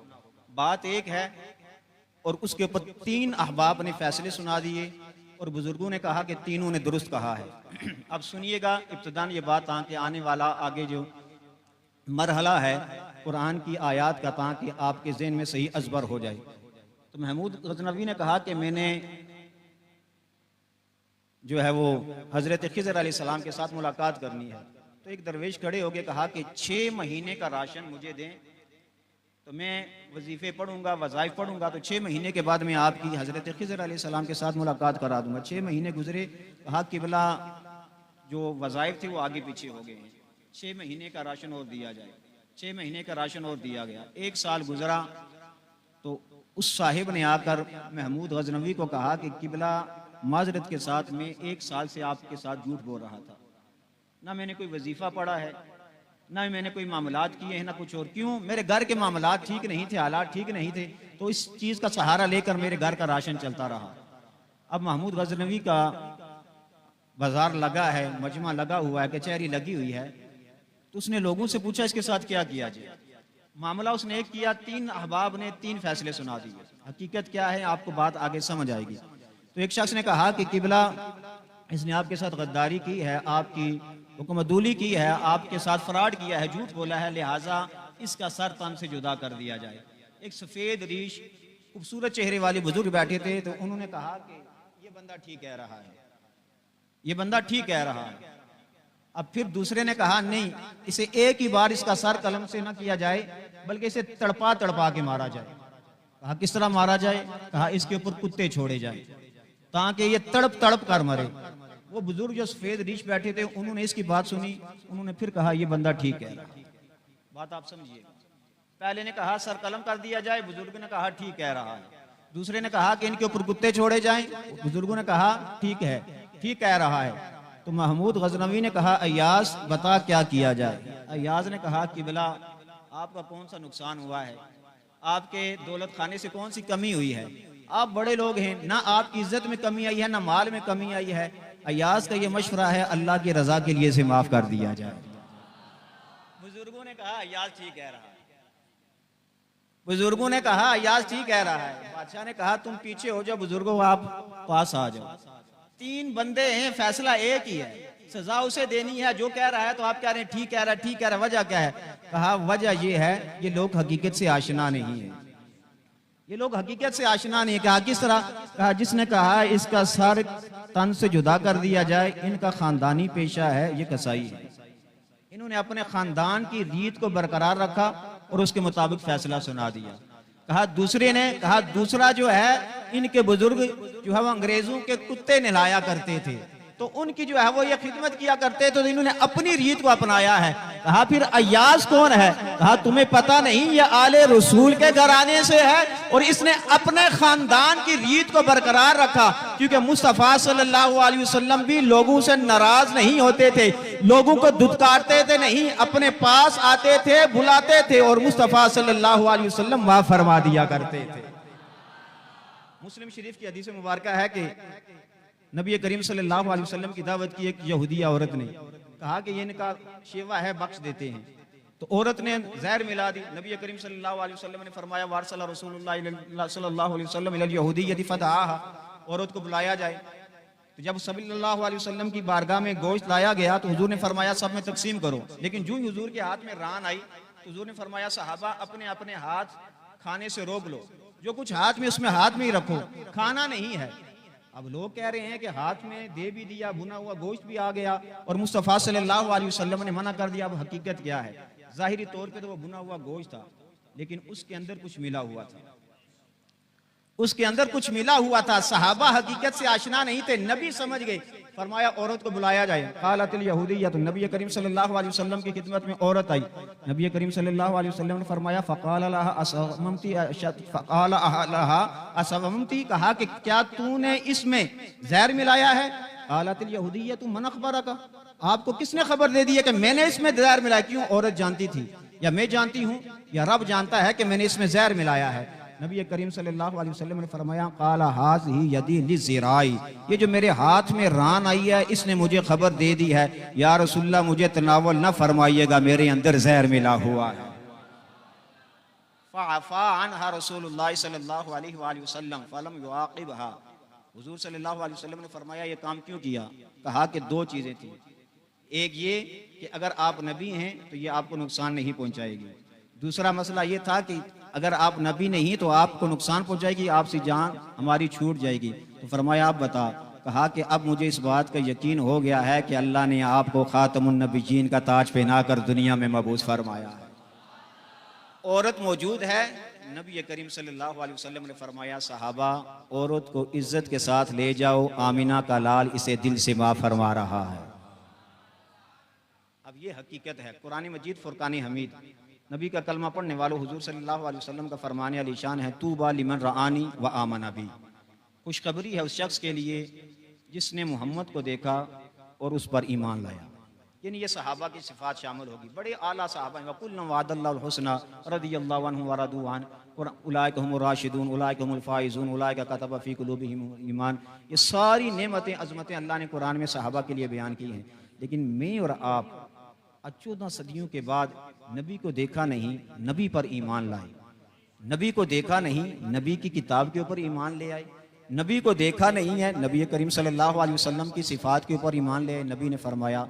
बात एक है और उसके ऊपर 3 अहबाब ने फैसले सुना दिए और बुजुर्गों ने कहा कि तीनों ने दुरुस्त कहा है। अब सुनिएगा, इब्तिदान ये बात ताकि आने वाला आगे जो मरहला है कुरान की आयत का ताकि आपके ज़हन में सही अजबर हो जाए। तो महमूद गजनवी ने कहा कि मैंने जो है वो हज़रत खिज़र अलैहिस्सलाम के साथ मुलाकात करनी है। तो एक दरवेश खड़े होके कहा कि 6 महीने का राशन मुझे दें तो मैं वजीफ़े पढ़ूंगा, वज़ाइफ पढ़ूंगा, तो 6 महीने के बाद मैं आपकी हज़रत खिज़र अलैहिस्सलाम के साथ मुलाकात करा दूंगा। 6 महीने गुजरे, कहा किबला जो वज़ाइफ थे वो आगे पीछे हो गए हैं, 6 महीने का राशन और दिया जाए। 6 महीने का राशन और दिया गया। 1 साल गुजरा तो उस साहिब ने आकर महमूद गजनवी को कहा कि किबला माजरत के साथ मैं 1 साल से आपके साथ झूठ बोल रहा था, ना मैंने कोई वजीफ़ा पढ़ा है, ना मैंने कोई मामलात किए हैं, ना कुछ और। क्यों? मेरे घर के मामलात ठीक नहीं थे, हालात ठीक नहीं थे, तो इस चीज़ का सहारा लेकर मेरे घर का राशन चलता रहा। अब महमूद गजनवी का बाजार लगा है, मजमा लगा हुआ है, कचहरी लगी हुई है, तो उसने लोगों से पूछा इसके साथ क्या किया जाए। मामला उसने एक किया, 3 अहबाब ने 3 फैसले सुना दिए। हकीकत क्या है आपको बात आगे समझ आएगी। तो एक शख्स ने कहा कि किबला इसने आपके साथ गद्दारी की है, आपकी हुक्मदूली की है, आपके साथ फ्रॉड किया है, झूठ बोला है, लिहाजा इसका सर तन से जुदा कर दिया जाए। एक सफ़ेद रीश खूबसूरत चेहरे वाले बुजुर्ग बैठे थे, तो उन्होंने कहा कि ये बंदा ठीक कह रहा है, ये बंदा ठीक कह रहा है। अब फिर दूसरे ने कहा नहीं, इसे एक ही बार इसका सर कलम से न किया जाए, बल्कि इसे तड़पा तड़पा के मारा जाए। कहा किस तरह मारा जाए? कहा इसके ऊपर कुत्ते छोड़े जाए ताकि ये तड़प तड़प कर मरे। वो बुजुर्ग जो सफेद रीछ बैठे थे उन्होंने इसकी बात सुनी, उन्होंने फिर कहा ये बंदा ठीक है। बात आप समझिए, पहले ने कहा सर कलम कर दिया जाए, बुजुर्ग ने कहा ठीक कह रहा है। दूसरे ने कहा कि इनके ऊपर कुत्ते छोड़े जाएं, बुजुर्गों ने कहा ठीक है, ठीक कह रहा है। तो महमूद गजनवी ने कहा अय्याज बता क्या किया जाए। अय्याज ने कहा किबला आपका कौन सा नुकसान हुआ है, आपके दौलत खाने से कौन सी कमी हुई है, आप बड़े लोग हैं, ना आपकी इज्जत में कमी आई है, ना माल में कमी आई है। अय्याज का ये मशवरा है अल्लाह की रजा के लिए इसे माफ कर दिया जाए। बुजुर्गों ने कहा अय्याज ठीक कह रहा है, बुजुर्गों ने कहा अय्याज ठीक कह रहा है। बादशाह ने कहा तुम पीछे हो जाओ, बुजुर्गों आप पास आ जाओ। 3 बंदे हैं, फैसला एक ही है, सजा उसे देनी है जो कह रहा है। तो आप कह रहे हैं ठीक कह रहा है, ठीक कह रहा है, वजह क्या है? कहा वजह ये है ये लोग हकीकत से आशना नहीं है, ये लोग हकीकत से आशना नहीं है। कहा किस तरह? कहा जिसने कहा इसका सर तन से जुदा कर दिया जाए, इनका खानदानी पेशा है, ये कसाई है, इन्होंने अपने खानदान की रीत को बरकरार रखा और उसके मुताबिक फैसला सुना दिया। कहा दूसरे ने कहा दूसरा जो है इनके बुजुर्ग जो है वो अंग्रेजों के कुत्ते नहलाया करते थे, तो उनकी जो है वो ये खिदमत किया करते, तो इन्होंने अपनी रीत को अपनाया है। कहा फिर अय्याज कौन है? कहा तुम्हें पता नहीं, ये आले रसूल के घराने से है और इसने अपने खानदान की रीत को बरकरार रखा, क्योंकि मुस्तफा सल्लल्लाहु अलैहि वसल्लम भी लोगों से नाराज नहीं होते थे, लोगों को दुत्कारते थे नहीं, अपने पास आते थे, बुलाते थे और मुस्तफा सल्लल्लाहु अलैहि वसल्लम वाह फरमा दिया करते थे। मुस्लिम शरीफ की हदीस मुबारक है कि नबी करीम सल्लल्लाहु अलैहि वसल्लम की दावत की एक यहूदिया औरत ने कहा कि ये इनका शेवा है, बख्श देते हैं। तो औरत ने जहर मिला दी। नबी करीम सल्लल्लाहु अलैहि वसल्लम ने फरमाया वारसला रसूलुल्लाह सल्लल्लाहु अलैहि वसल्लम इलल यहूदिय्यति फदआहा, औरत को बुलाया जाए। तो जब सल्लल्लाहु अलैहि वसल्लम की बारगाह में गोश्त लाया गया तो हुजूर ने फरमाया सब में तकसीम करो, लेकिन जो हुजूर के हाथ में रान आई तो हुजूर ने फरमाया सहाबा अपने अपने हाथ खाने से रोक लो, जो कुछ हाथ में उसमें हाथ में ही रखो, खाना नहीं है। अब लोग कह रहे हैं कि हाथ में दे भी दिया, भुना हुआ गोश्त भी आ गया और मुस्तफा सल्लल्लाहु अलैहि वसल्लम ने मना कर दिया। अब हकीकत क्या है? जाहिरी तौर पे तो वो भुना हुआ गोश्त था, लेकिन उसके अंदर कुछ मिला हुआ था, उसके अंदर कुछ मिला हुआ था। सहाबा हकीकत से आशना नहीं थे, नबी समझ गए, फरमाया औरत को बुलाया जाए। कालतिल यहूदिय्या, तो नबी करीम सल्लल्लाहु अलैहि वसल्लम की खिदमत में औरत आई। नबी करीम सल्लल्लाहु अलैहि वसल्लम ने फरमाया फ़क़ाल लहा असममती, फ़क़ाल लहा असममती, कहा कि क्या तूने इसमें जहर मिलाया है? कालतिल यहूदिय्या, तू मन अख़बरका, आपको किसने खबर दे दी है कि मैंने इसमें जहर मिलाया? क्यों? औरत जानती थी या मैं जानती हूँ या रब जानता है कि मैंने इसमें जहर मिलाया है? नबी करीम सल्लल्लाहु अलैहि वसल्लम ने फरमाया काला हाज ही यदी लिज़िराई, ये जो मेरे हाथ में रान आई है इसने मुझे खबर दे दी है, या रसूलल्लाह मुझे तनावल न फरमाइएगा, मेरे अंदर जहर मिला हुआ है। फ़अफ़ा अन्हा रसूलुल्लाह सल्लल्लाहु अलैहि वसल्लम फलम युआक़िबहा, हुज़ूर सल्लल्लाहु अलैहि वसल्लम ने फरमाया ये काम क्यों किया? कहा कि दो चीज़ें थी, एक ये कि अगर आप नबी हैं तो ये आपको नुकसान नहीं पहुंचाएगी, दूसरा मसला ये था कि अगर आप नबी नहीं तो आपको नुकसान पहुंचाएगी, आपसे जान हमारी छूट जाएगी। तो फरमाया आप बता। कहा कि अब मुझे इस बात का यकीन हो गया है कि अल्लाह ने आपको खातमुन नबीयीन का ताज पहनाकर दुनिया में मबूस फरमाया है। औरत मौजूद है, नबी करीम सल्लल्लाहु अलैहि वसल्लम ने फरमाया सहाबा औरत को इज्जत के साथ ले जाओ, आमिना का लाल इसे दिल से माफ फरमा रहा है। अब ये हकीकत है। कुरान मजीद फुरकान हमीद, नबी का कलमा पढ़ने वालों हुजूर सल्लल्लाहु अलैहि वसल्लम का फरमान अलीशान है, तूबा लिमन रआनी व आमना बी, खुशखबरी है उस शख्स के लिए जिसने मोहम्मद को देखा और उस पर ईमान लाया। यानी ये सहाबा की सिफात शामिल होगी, बड़े आला सहाबा हैं। वकुल्लुन वअदल्लाहुल हुस्ना रदियल्लाहु अन्हु व रदू अन, उलाइका हुमुर राशिदून उलाइका हुमुल फाइजून उलाइका कतबा फी कुलूबिहिम ईमान। ये सारी नेमतें अज़मतें अल्लाह ने कुरान में सहाबा के लिए बयान की हैं। लेकिन मैं और आप 14 सदियों के बाद नबी को देखा नहीं, नबी पर ईमान लाए, नबी को देखा नहीं, नबी की किताब के ऊपर ईमान ले आए, नबी को देखा नहीं है, नबी करीम सल्लल्लाहु अलैहि वसल्लम की सिफात के ऊपर ईमान ले आए। नबी ने फरमाया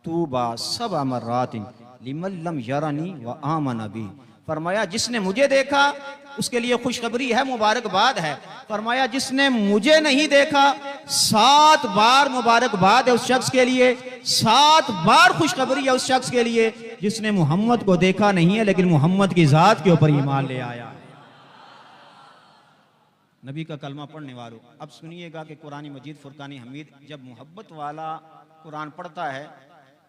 तूबा सब मर्रातिन लिमन लम यरनी व आमन बी, फरमाया जिसने मुझे देखा उसके लिए खुशखबरी है, मुबारकबाद है। फरमाया जिसने मुझे नहीं देखा 7 बार मुबारकबाद है उस शख्स के लिए, 7 बार खुशखबरी है उस शख्स के लिए जिसने मोहम्मद को देखा नहीं है लेकिन मोहम्मद की जात के ऊपर ईमान ले आया है। नबी का कलमा पढ़ने वालों, अब सुनिएगा कि कुरान मजीद फुरकान हमीद जब मोहब्बत वाला कुरान पढ़ता है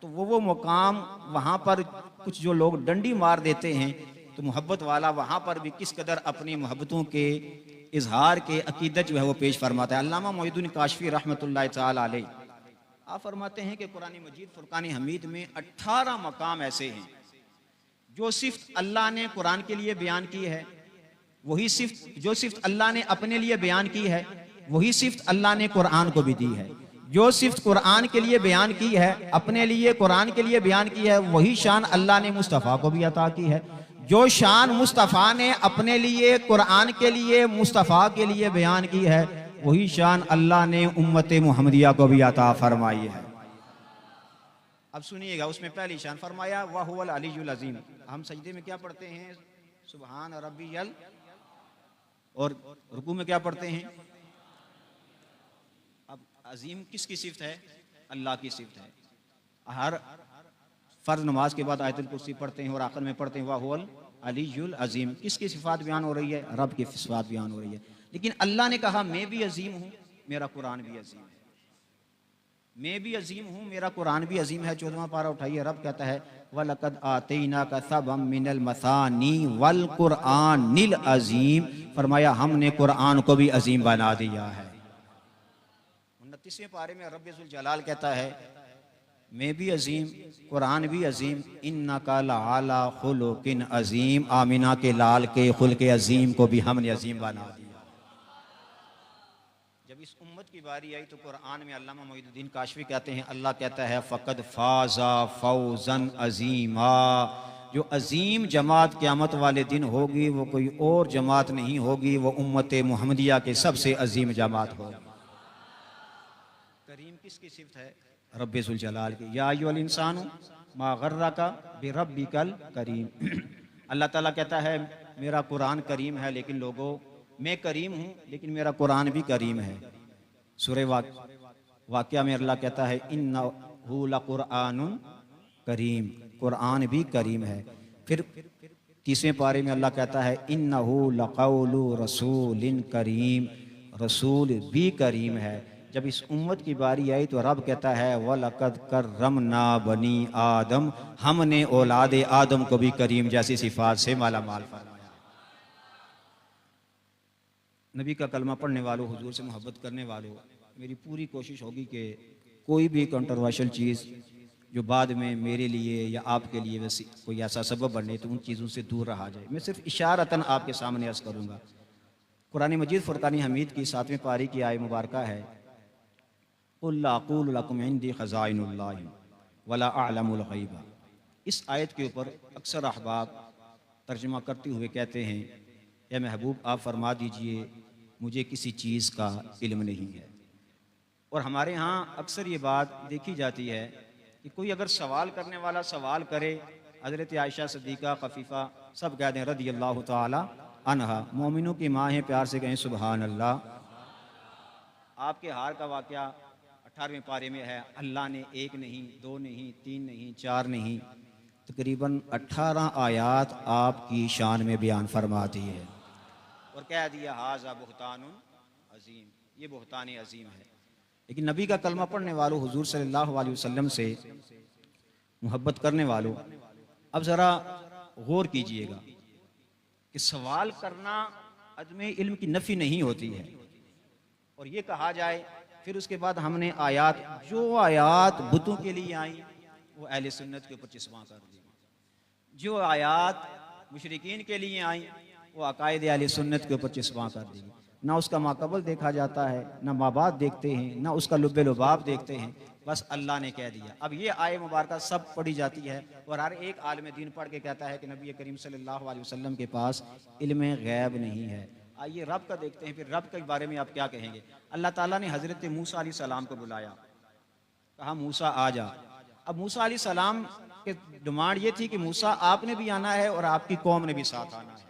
तो वो मुकाम वहाँ पर कुछ जो लोग डंडी मार देते हैं तो मोहब्बत वाला वहाँ पर भी किस कदर अपनी मोहब्बतों के इजहार के अकीदत जो है वो पेश फरमाता है। अल्लामा मोइनुद्दीन काशफी रहमतुल्लाह तआला अलैह आप फरमाते हैं कि कुरान मजीद फुरकान हमीद में 18 मकाम ऐसे हैं जो सिर्फ अल्लाह ने कुरान के लिए बयान की है, वही सिर्फ अल्लाह ने अपने लिए बयान की है, वही सिर्फ अल्लाह ने कुरान को भी दी है। जो सिर्फ कुरान के लिए बयान की है, अपने लिए कुरान के लिए बयान की है, वही शान अल्लाह ने मुस्तफ़ा को भी अता की है। जो शान मुस्तफ़ा ने अपने लिए कुरान के लिए मुस्तफ़ा के लिए बयान की है, वही शान अल्लाह ने उम्मत मुहम्मदिया को भी अता फरमाई है। अब सुनिएगा, उसमें पहली शान फरमाया वह हुवल अलीयुल अज़ीम। हम सजदे में क्या पढ़ते हैं? सुबहान रब्बियल, और रुकू में क्या पढ़ते हैं? अब अजीम किसकी सिफ्त है? अल्लाह की सिफ्त है। हर फर्ज नमाज के बाद आयतुल कुर्सी पढ़ते हैं और आखिर में पढ़ते हैं वह हुवल अलीयुल अजीम। किसकी सिफात बयान हो रही है? रब की सिफात बयान हो रही है। लेकिन अल्लाह ने कहा मैं भी अजीम हूँ, मेरा कुरान भी अजीम है। मैं भी अजीम हूँ, मेरा कुरान भी अजीम है। 14वां पारा उठाइए, रब कहता है वलक़द आतैनाका सबअम मिनल मसानी वल कुरआनिल अजीम, फरमाया हमने कुरान को भी अजीम बना दिया है। 29वें पारे में रब ज़ुल जलाल कहता है मैं भी अजीम, कुरान भी अजीम, इन्नका लअला खुलुकिन अजीम, आमिना के लाल के खुल्के अजीम को भी हमने अजीम बना दिया। जब इस उम्मत की बारी आई तो कुरान में अल्लामा मोइनुद्दीन काशफी कहते हैं अल्लाह कहता है फ़क़द फ़ाज़ा फ़ौज़न अज़ीमा, जो अजीम जमात क़यामत वाले दिन होगी वो कोई और जमात नहीं होगी, वो उम्मत मुहम्मदिया के सबसे अजीम जमात होगी। करीम किसकी सिफ़त है? रब्बे ज़ुल जलाल की। या अय्युहल इंसानु मा गर्रका बिरब्बिकल करीम। अल्लाह ताला कहता है मेरा कुरान करीम है, लेकिन लोगों मैं करीम हूँ लेकिन मेरा कुरान भी करीम है। सूरह वाक़िया में अल्लाह कहता है इन्नहु लकुरआनुन करीम, कुरान भी करीम है। फिर 30वें पारे में अल्लाह कहता है इन्नहु लक़ौलु रसूलिन करीम, रसूल भी करीम है। जब इस उम्मत की बारी आई तो रब कहता है वलक़द कर्रमना बनी आदम, हमने औलाद आदम को भी करीम जैसी सिफात से माला माल फरमाया। नबी का कलमा पढ़ने वालों, हुजूर से मोहब्बत करने वालों, मेरी पूरी कोशिश होगी कि कोई भी कंट्रोवर्शियल चीज़ जो बाद में मेरे लिए या आपके लिए वैसे कोई ऐसा सबब बने तो उन चीज़ों से दूर रहा जाए। मैं सिर्फ इशारतन आपके सामने अर्ज़ करूँगा। कुरान मजीद फुरकान हमीद की 7वीं पारी की आय मुबारक है, क़ुल ला अक़ूलु लकुम इंदी ख़ज़ाइनुल्लाहि वला अअलमुल ग़ैब। इस आयत के ऊपर अक्सर अहबाब तर्जुमा करते हुए कहते हैं, या महबूब आप फरमा दीजिए मुझे किसी चीज़ का इल्म नहीं है। और हमारे यहाँ अक्सर ये बात देखी जाती है कि कोई अगर सवाल करने वाला सवाल करे, हज़रत आयशा सिद्दीक़ा खफीफ़ा सब कहते हैं रज़ी अल्लाह ताला अन्हा, मोमिनों की माँ है, प्यार से कहें सुबहान अल्लाह। आपके हार का वाक़या 18वें पारे में है, अल्लाह ने 1 नहीं 2 नहीं 3 नहीं 4 नहीं तकरीबन 18 आयात आपकी शान में बयान फरमा दी है और कह दिया हाज़ा बुहतानुन अज़ीम, ये बुहतान अज़ीम है। लेकिन नबी का कलमा पढ़ने वालों, हुजूर सल्लल्लाहु अलैहि वसल्लम से मोहब्बत करने वालों, अब ज़रा गौर कीजिएगा कि सवाल करना अदम इल्म की नफ़ी नहीं होती है। और ये कहा जाए फिर उसके बाद हमने आयात, जो आयात बुतों के लिए आई वो अहले सुन्नत के ऊपर चिस्मा कर दी, जो आयात मुशरिकीन के लिए आई वो अकायद अहले सुन्नत के ऊपर चिस्मा कर दी। ना उसका माकबल देखा जाता है, ना माबाद देखते हैं, ना उसका लुब्बे लुबाब देखते हैं, बस अल्लाह ने कह दिया। अब ये आय मुबारक सब पढ़ी जाती है और हर एक आलिम दीन पढ़ के कहता है कि नबी करीम सल्लल्लाहु अलैहि वसल्लम के पास इल्म गैब नहीं है। आइए रब का देखते हैं, फिर रब के बारे में आप क्या कहेंगे। अल्लाह ताला ने हज़रत मूसा अलैहि सलाम को बुलाया, कहा मूसा आ जा। अब मूसा अलैहि सलाम के डिमांड ये थी कि मूसा आपने भी आना है और आपकी कौम ने भी साथ आना है।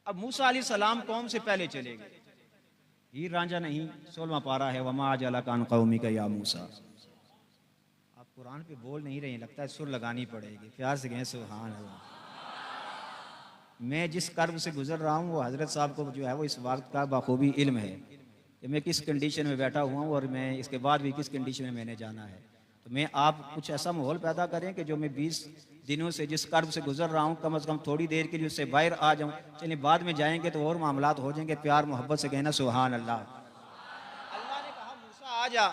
अब मूसा अलैहि सलाम कौम से पहले चले गए, हीर रांझा नहीं, 16वां पारा है, वमा अजला कान कौमी का या मूसा। आप कुरान पे बोल नहीं रहे, लगता है सुर लगानी पड़ेगी, प्यार से कहें सुभान अल्लाह। मैं जिस कर्ब से गुजर रहा हूँ वो हजरत साहब को जो है वो इस वक्त का बाखूबी इल्म है कि मैं किस कंडीशन में बैठा हुआ हूँ और मैं इसके बाद भी किस कंडीशन में मैंने जाना है। तो मैं आप कुछ ऐसा माहौल पैदा करें कि जो मैं 20 दिनों से जिस कर्ब से गुजर रहा हूँ कम से कम थोड़ी देर के लिए उससे बाहर आ जाऊँ। चलिए बाद में जाएंगे तो और मामलात हो जाएंगे, प्यार मोहब्बत से कहना सुभान अल्लाह। अल्लाह ने कहा मूसा आ जा,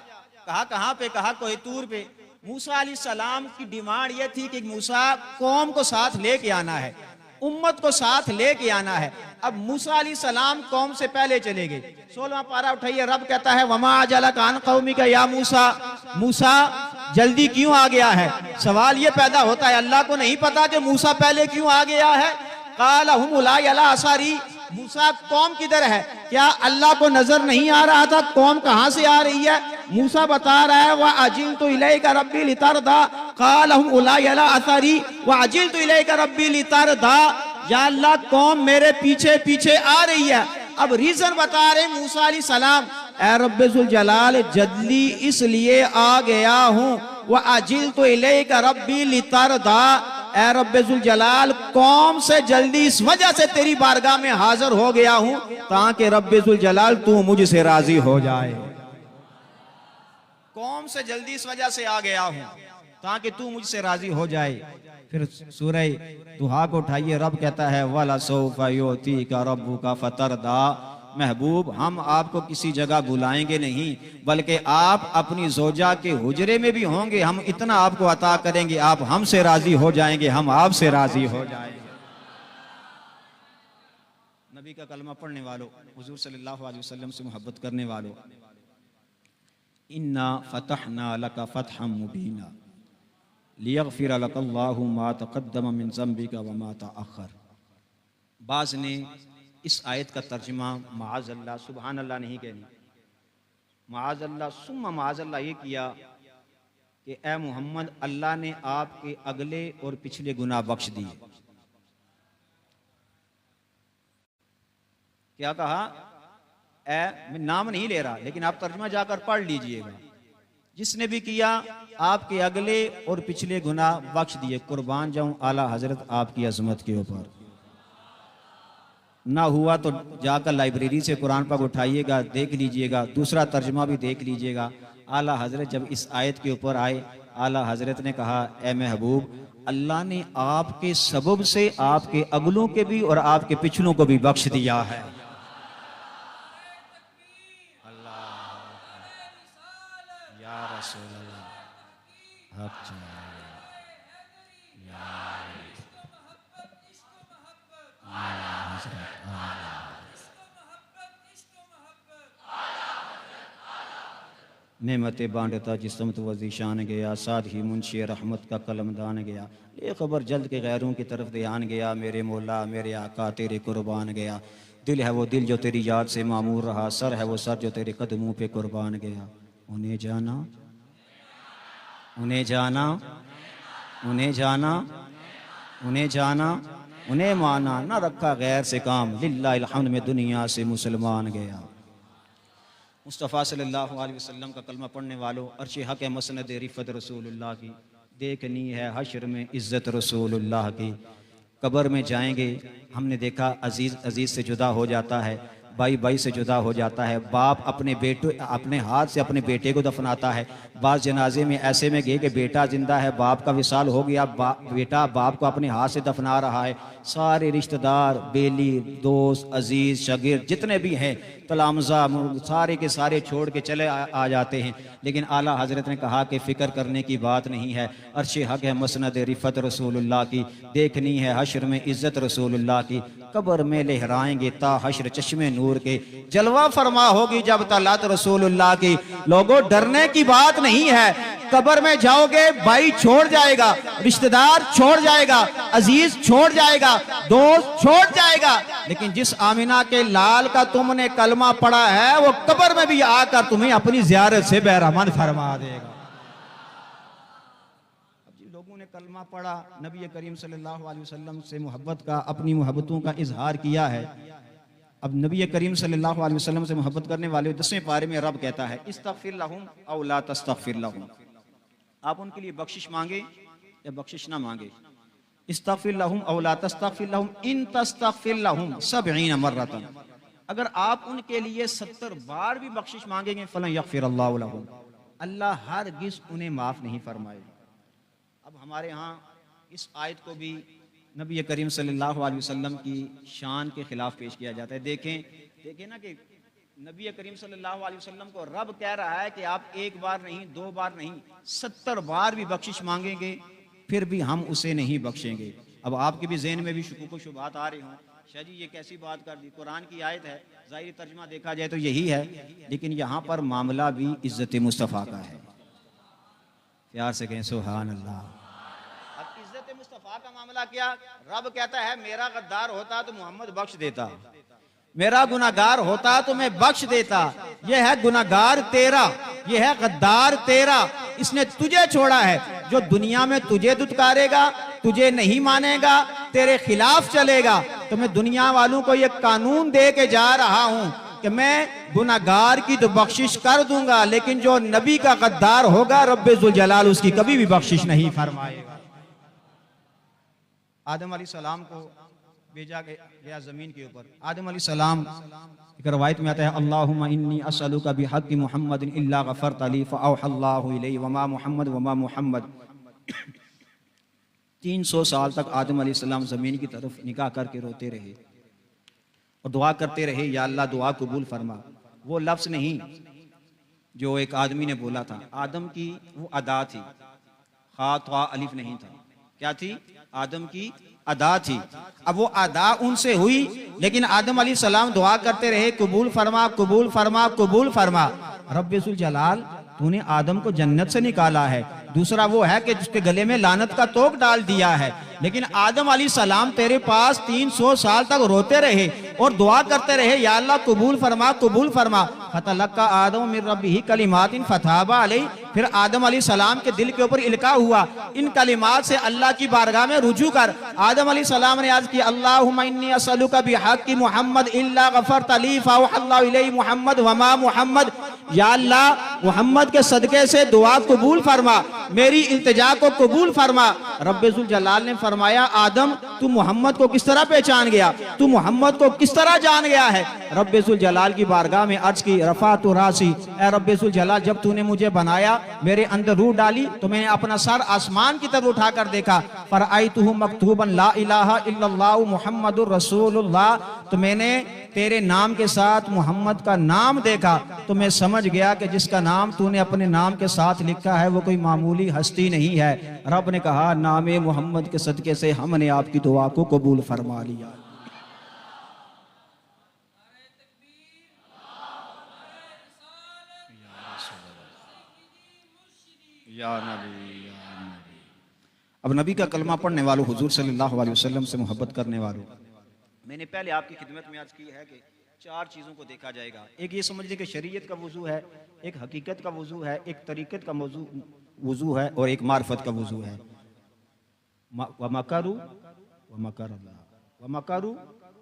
कहा कहाँ पे, कहा कोई तूर पे। मूसा अलैहि सलाम की डिमांड ये थी कि मूसा कौम को साथ लेके आना है, उम्मत को साथ लेके आना है। अब मूसा अलैहि सलाम कौम से पहले चले गए। 16वां पारा उठाइए, रब कहता है वमा अजला कान कौमी का या मूसा, मूसा जल्दी क्यों आ गया है। सवाल ये पैदा होता है अल्लाह को नहीं पता कि मूसा पहले क्यों आ गया है। काला हुम उलाई अला असारी, मूसा कौम किधर है, क्या अल्लाह को नजर नहीं आ रहा था कौम कहां से आ रही है। मूसा बता रहा है वह अजिल तो इलैका रब्बी लितरदा, काला हुम उलाई अला असारी वह अजिल तो इलैका रब्बी लितरदा। या अल्लाह कौम मेरे पीछे पीछे आ रही है। अब रीजन बता रहे मूसा अलैहि सलाम, ऐ रब्बुल जलाल जल्दी इसलिए आ गया हूँ, वह अजिल तो इलैका रब्बी लितरदा, ऐ रब्बुल जलाल कौम से जल्दी इस वजह से तेरी बारगाह में हाजिर हो गया हूँ ताकि रब्बुल जलाल तू मुझसे राजी हो जाए। कौम से जल्दी इस वजह से आ गया हूँ ताकि तू मुझसे राजी हो जाए। फिर सूरह दुहा को उठाइए, रब कहता है वला सौफा युतीका रब्बुका फतरदा, महबूब हम आपको किसी जगह बुलाएंगे नहीं बल्कि आप अपनी जोजा के हुजरे में भी होंगे, हम इतना आपको अता करेंगे आप हमसे राजी हो जाएंगे, हम आपसे राजी हो जाएंगे। नबी का कलमा पढ़ने वालों, हुजूर सल्लल्लाहु अलैहि वसल्लम से मोहब्बत करने वालों, इन्ना फतहना लका फतहम मुबीना लियगफिर लकल्लाहु मा तक़द्दम मिन ज़ंबिका व मा तअख़्ख़र। बाज़ ने इस आयत का तर्जुमा माअज़ल्लाह सुबहान अल्लाह नहीं कहनी, माअज़ल्लाह सुम्मा माअज़ल्लाह ये किया कि ए मोहम्मद अल्लाह ने आपके अगले और पिछले गुनाह बख्श दिए। क्या कहा, मैं नाम नहीं ले रहा लेकिन आप तर्जुमा जाकर पढ़ लीजिएगा, जिसने भी किया आपके अगले और पिछले गुनाह बख्श दिए। कुर्बान जाऊं आला हजरत आपकी अजमत के ऊपर। ना हुआ तो जाकर लाइब्रेरी से कुरान पाक उठाइएगा, देख लीजिएगा, दूसरा तर्जुमा भी देख लीजिएगा। आला हजरत जब इस आयत के ऊपर आए, आला हजरत ने कहा ए महबूब अल्लाह ने आपके सबब से आपके अगलों के भी और आपके पिछलों को भी बख्श दिया है। नेमतें बांटता जिस्मत वजीशान गया, साथ ही मुंशी रहमत का कलमदान गया। ये खबर जल्द के गैरों की तरफ ध्यान गया, मेरे मौला मेरे आका तेरे कुर्बान गया। दिल है वो दिल जो तेरी याद से मामूर रहा, सर है वो सर जो तेरे कदमों पे कुर्बान गया। उन्हें जाना, उन्हें जाना, उन्हें जाना, उन्हें जाना, उन्हें माना, न रखा गैर से काम, लिल्लाहिल हम्द में दुनिया से मुसलमान गया। मुस्तफ़ा सल्लल्लाहु अलैहि वसल्लम का कलमा पढ़ने वालों, अर्श हक मसनद रिफ़त रसूलुल्लाह की देखनी है, हश्र में इज़्ज़त रसूलुल्लाह की। कब्र में जाएंगे, हमने देखा अजीज़ अजीज़ से जुदा हो जाता है, भाई भाई से जुदा हो जाता है, बाप अपने बेटे अपने हाथ से अपने बेटे को दफनाता है। बाज़ जनाजे में ऐसे में गए कि बेटा जिंदा है, बाप का विसाल हो गया, बेटा बाप को अपने हाथ से दफना रहा है। सारे रिश्तेदार, बेली, दोस्त, अजीज़, शगीर जितने भी हैं, तलामज़ा सारे के सारे छोड़ के चले आ जाते हैं। लेकिन आला हज़रत ने कहा कि फ़िक्र करने की बात नहीं है, अर्श हक है मसनद रिफ़त रसूलुल्लाह की, देखनी है हश्र में इज़्ज़त रसूलुल्लाह की। कब्र में लहराएंगे ता हश्र चश्मे नूर के, जलवा फरमा होगी जब तलात रसूलुल्लाह की। लोगों डरने की बात नहीं है, कब्र में जाओगे भाई छोड़ जाएगा, रिश्तेदार छोड़ जाएगा, अजीज छोड़ जाएगा, दोस्त छोड़ जाएगा, लेकिन जिस आमिना के लाल का तुमने कलमा पढ़ा है वो कब्र में भी आकर तुम्हें अपनी ज़ियारत से बेरहमन फरमा देगा। लोगों ने कलमा पढ़ा, नबी करीम सल्लल्लाहु अलैहि वसल्लम से मोहब्बत का, अपनी मोहब्बतों का इजहार किया है। अब नबी करीम सल्लल्लाहु अलैहि वसल्लम से मोहब्बत करने वाले 10वें पारे में रब कहता है, इस्तगफिर लहुम औ ला तस्तगफिर लहुम, आप उनके लिए बख्शिश मांगे या बख्शिश ना मांगे। इस्तगफिर लहुम औ ला तस्तगफिर लहुम इन तस्तगफिर लहुम 70 मर्रतन, अगर आप उनके लिए 70 बार भी बख्शिश मांगेंगे, फलन यगफिर अल्लाहु लहुम, अल्लाह हरगिज़ उन्हें माफ नहीं फरमाएगा। अब हमारे यहाँ इस आयत को भी नबी करीम सल्लल्लाहु अलैहि वसल्लम की शान के खिलाफ पेश किया जाता है। देखें ना कि नबी करीम सल्लल्लाहु अलैहि वसल्लम को रब कह रहा है कि आप एक बार नहीं, 2 बार नहीं, 70 बार भी बख्शिश मांगेंगे फिर भी हम उसे नहीं बख्शेंगे। अब आपके भी ज़हन में भी शुकूक शुबहात आ रहे हों, शाह जी ये कैसी बात कर दी, कुरान की आयत है, ज़ाहिरी तर्जुमा देखा जाए तो यही है, लेकिन यहाँ पर मामला भी इज़्ज़त मुस्तफ़ा का है। प्यार से कहें सुभान अल्लाह। अब इज़्ज़त मुस्तफ़ा का मामला क्या, रब कहता है मेरा गद्दार होता तो मोहम्मद बख्श देता, मेरा गुनाहगार होता तो मैं बख्श देता। यह है गुनाहगार तेरा, यह है गद्दार तेरा, इसने तुझे छोड़ा है। जो दुनिया में तुझे दुत्कारेगा, तुझे नहीं मानेगा, तेरे खिलाफ चलेगा, तो मैं दुनिया वालों को यह कानून दे के जा रहा हूं कि मैं गुनाहगार की तो बख्शिश कर दूंगा, लेकिन जो नबी का गद्दार होगा रब्बे जुल जलाल उसकी कभी भी बख्शिश नहीं फरमाएगा। आदम अलैहिस्सलाम को भेजा गया जमीन के ऊपर। आदम अलैहिस्सलाम, एक रवायत में आता है, अल्लाहुम्मा इन्नी असअलुका बिहक़्क़ि मुहम्मदिन इल्ला गफ़रत ली फ़अौहल्लाहु इलैहि वमा मुहम्मद वमा मुहम्मद। 300 साल तक आदम अलैहिस्सलाम जमीन की तरफ निगाह करके रोते रहे और दुआ करते रहे, या अल्लाह दुआ कबूल फरमा। वो लफ्ज़ नहीं जो एक आदमी ने बोला था, आदम की वो अदा थी, खा त्वा अलिफ नहीं था, क्या थी, आदम की अदा थी। अब वो अदा उनसे हुई, लेकिन आदम अलैहिस्सलाम दुआ करते रहे, कबूल फरमा, कबूल फरमा, कबूल फरमा। रब्बुल जलाल तूने आदम को जन्नत से निकाला है, दूसरा वो है कि जिसके गले में लानत का तोक डाल दिया है, लेकिन आदम अलैहिस्सलाम तेरे पास 300 साल तक रोते रहे और दुआ करते रहे, या अल्लाह कबूल फरमा, कबूल फरमा। फतलक्का आदम मिन रब्बिही कलिमातिन फताबा अलैहि, फिर आदम अलैहिस्सलाम के दिल के ऊपर इल्का हुआ, इन कलिमात से अल्लाह की बारगाह में रुजू कर। आदम अलैहिस्सलाम ने अर्ज़ की, अल्लाहुम्मा इन्नी असअलुका बिहक़्क़ि मुहम्मद इल्ला गफ़रत ली फ़अौहल्लाहु इलैहि मुहम्मद वमा मुहम्मद, या अल्लाह मुहम्मद के सदके से दुआ कबूल फरमा, मेरी इल्तिजा को कबूल फरमा। रब्बुल जलाल ने फरमाया, आदम तू मोहम्मद को किस तरह पहचान गया, तू मोहम्मद को किस तरह जान गया है। रब्बुल जलाल की बारगाह में अर्ज की, रफ़ातु रासी, ए रब्बुल जलाल जब तूने मुझे बनाया, मेरे अंदर रूह डाली, तो मैंने अपना सर आसमान की तरफ उठाकर देखा, फ़रअयतुहु मक्तूबन ला इलाहा इल्लल्लाहु मुहम्मदुर रसूलुल्लाह, तो मैंने तेरे नाम के साथ मोहम्मद का नाम देखा, तो मैं समझ गया कि जिसका नाम तूने अपने नाम के साथ लिखा है वो कोई मामूली हस्ती नहीं है। रब ने कहा नामे मोहम्मद के सदके से हमने आपकी दुआ को कबूल फरमा लिया। या नबी, या नबी। अब नबी का कलमा पढ़ने वालों, हुजूर सल्लल्लाहु अलैहि वसल्लम से मोहब्बत करने वालों, मैंने पहले आपकी खिदमत में अर्ज की है कि 4 चीज़ों को देखा जाएगा। एक ये समझ लें कि शरीयत का वजू है, एक हकीकत का वजू है, एक तरीक़त का वजू है और एक मार्फत का वजू है। व मकरू व मकर अल्लाह, व मकरू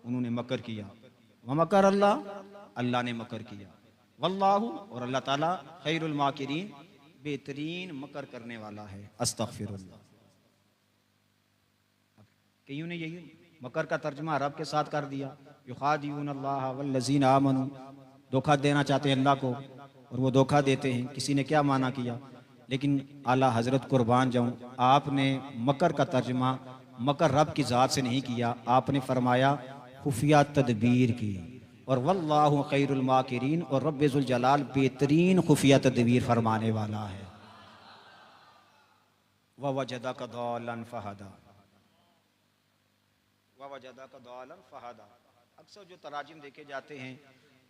उन्होंने मकर किया, व मकर अल्लाह अल्लाह ने मकर किया, वल्लाहु और अल्लाह ताला खैरुल माकिरीन बेहतरीन मकर करने वाला है। अस्तगफिरुल्लाह। कईयों ने यही मकर का तर्जुमा रब के साथ कर दिया, युखादिऊन अल्लाह वल्लज़ीना आमनू, धोखा देना चाहते हैं अल्लाह को और वो धोखा देते हैं। किसी ने क्या माना किया, लेकिन आला हजरत कुर्बान जाऊं, आपने मकर का तर्जुमा मकर रब की ज़ात से नहीं किया, आपने फरमाया खुफिया तदबीर की। और वल्लाहु खैरुल माकिरीन, और रब्बे ज़ुल जलाल बेहतरीन खुफिया तदबीर फरमाने वाला है। ववजदका दालन फहदा, ववजदका दालन फहदा। अक्सर जो तराजिम देखे जाते हैं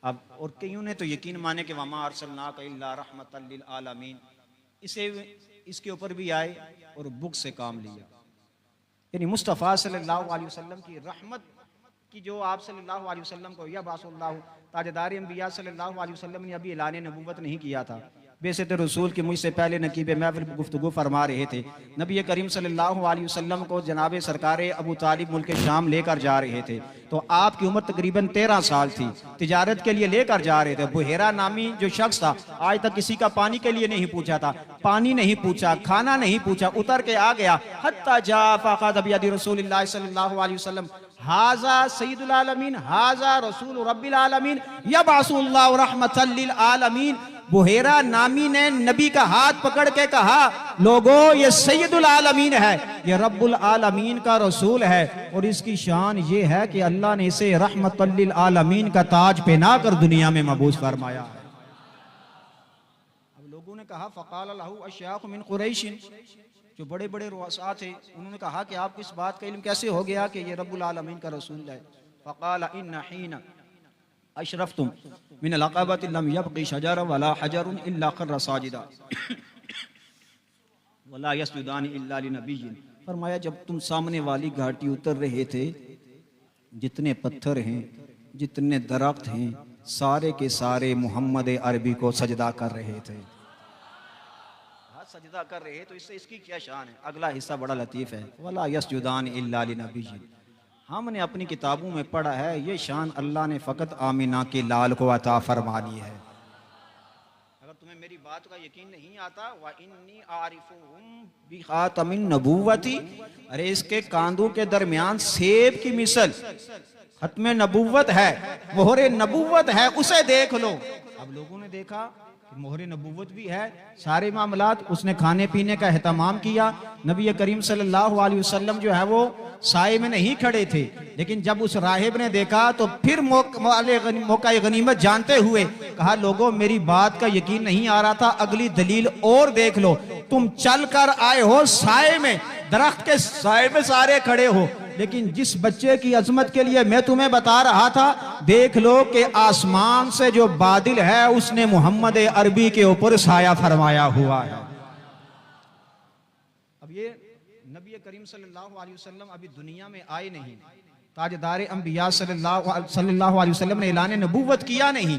अब, और कईयों ने तो यकीन माने कि वमा अरसलनाका इल्ला रहमतल लिल आलमीन, इसे इसके ऊपर भी आए और बुक से काम लिया। यानी मुस्तफ़ा सल्लल्लाहु अलैहि वसल्लम की रहमत कि जो आप सल्लल्लाहु अलैहि वसल्लम को या बासुल्लाह ताजदार अंबिया सल्लल्लाहु अलैहि वसल्लम ने अभी ऐलान नबूवत नहीं किया था। वैसे तो रसूल के मुझसे पहले नकीब महफिल गुफ्तगू फरमा रहे थे, नबी करीम सल्लल्लाहु अलैहि वसल्लम को जनाब सरकार अबू तालिब मुल्क शाम लेकर जा रहे थे। तो आपकी उम्र तकरीबन 13 साल थी, तिजारत के लिए लेकर जा रहे थे। बुहेरा नामी जो शख्स था, आज तक किसी का पानी के लिए नहीं पूछा था, पानी नहीं पूछा, खाना नहीं पूछा, उतर के आ गया। हत्ता जा फ़ाक़द बियदि रसूलिल्लाह सल्लल्लाहु अलैहि वसल्लम, हाजा सय्यदुल आलमीन, हाजा रसूल रब्बिल आलमीन, यबअसुल्लाहु रहमतल लिल आलमीन। बुहेरा नामी ने नबी का हाथ पकड़ के कहा, लोगों ये सैयदुल आलमीन है, ये रब्बुल आलमीन का रसूल है, और इसकी शान ये है कि अल्लाह ने इसे रहमतल लिल आलमीन का ताज पहना कर दुनिया में मबूस फरमाया है। अब लोगों ने कहा फ़क़ाल लहू अश्याख़ मिन कुरैशिन, जो बड़े बड़े रुअसा थे, उन्होंने कहा कि आपको इस बात का इल्म कैसे हो गया कि ये रब्बुल आलमीन का रसूल है। फ़क़ाल इन्ना हीना अशरफ़तुम मिनल अक़बति लम यब्क़ि शजर वला हजरुन इल्ला ख़र्र साजिदा वला यसजुदानि इल्ला लिनबिय्यिन। फरमाया जब तुम सामने वाली घाटी उतर रहे थे, जितने पत्थर हैं, जितने दरख्त हैं, सारे के सारे मोहम्मद अरबी को सजदा कर रहे थे। सजदा कर रहे, तो इससे इसकी क्या शान है। अगला हिस्सा बड़ा लतीफ़ है, वला यसजुदान इल्ला लिनबिय्यिन। हमने अपनी किताबों में पढ़ा है ये शान अल्लाह ने फ़कत आमिना के लाल को अता फरमानी है। अगर तुम्हें मेरी बात का यकीन नहीं आता, व इन्नी आरिफुहुम बिखातमिन नबुव्वती, अरे इसके कांधों के दरमियान सेब की मिसल खत्म नबुव्वत है, मोहरे नबुव्वत है, उसे देख लो। अब लोगों ने देखा मोहरे नबूवत भी है, सारे मामलात। उसने खाने पीने का एहतमाम किया। नबी करीम सल्लल्लाहु अलैहि वसल्लम जो है वो साए में नहीं खड़े थे, लेकिन जब उस राहिब ने देखा तो फिर मौका गनीमत जानते हुए कहा, लोगों मेरी बात का यकीन नहीं आ रहा था, अगली दलील और देख लो। तुम चल कर आए हो साए में, दरख्त के साए में सारे खड़े हो, लेकिन जिस बच्चे की अजमत के लिए मैं तुम्हें बता रहा था, देख लो कि आसमान से जो बादल है उसने मोहम्मद अरबी के ऊपर साया फरमाया हुआ है। अब ये नबी करीम सल्लल्लाहु अलैहि वसल्लम अभी दुनिया में आए नहीं, ताजदार अंबिया सल्लल्लाहु अलैहि वसल्लम ने ऐलान नबूवत किया नहीं,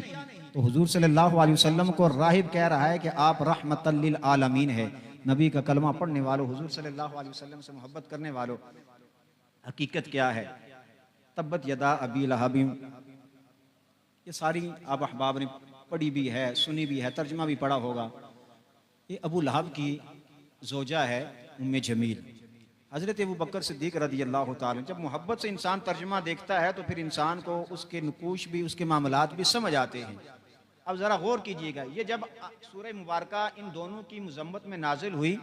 तो हुजूर सल्लल्लाहु अलैहि वसल्लम को राहिब कह रहा है कि आप रहमतल लिल आलमीन है। नबी का कलमा पढ़ने वालों, हुजूर सल्लल्लाहु अलैहि वसल्लम से मोहब्बत करने वालों, हकीकत क्या है। तब्बत यदा अबी लहब, ये सारी आप अहबाब ने पढ़ी भी है, सुनी भी है, तर्जमा भी पढ़ा होगा। ये अबू लहब की जोजा है उम्मे जमील। हज़रत अबू बकर सिद्दीक़ रज़ियल्लाहु ताला, जब मोहब्बत से इंसान तर्जमा देखता है तो फिर इंसान को उसके नुकूश भी, उसके मामलात भी समझ आते हैं। अब ज़रा गौर कीजिएगा, ये जब सूरह मुबारका इन दोनों की मज़म्मत में नाजिल हुई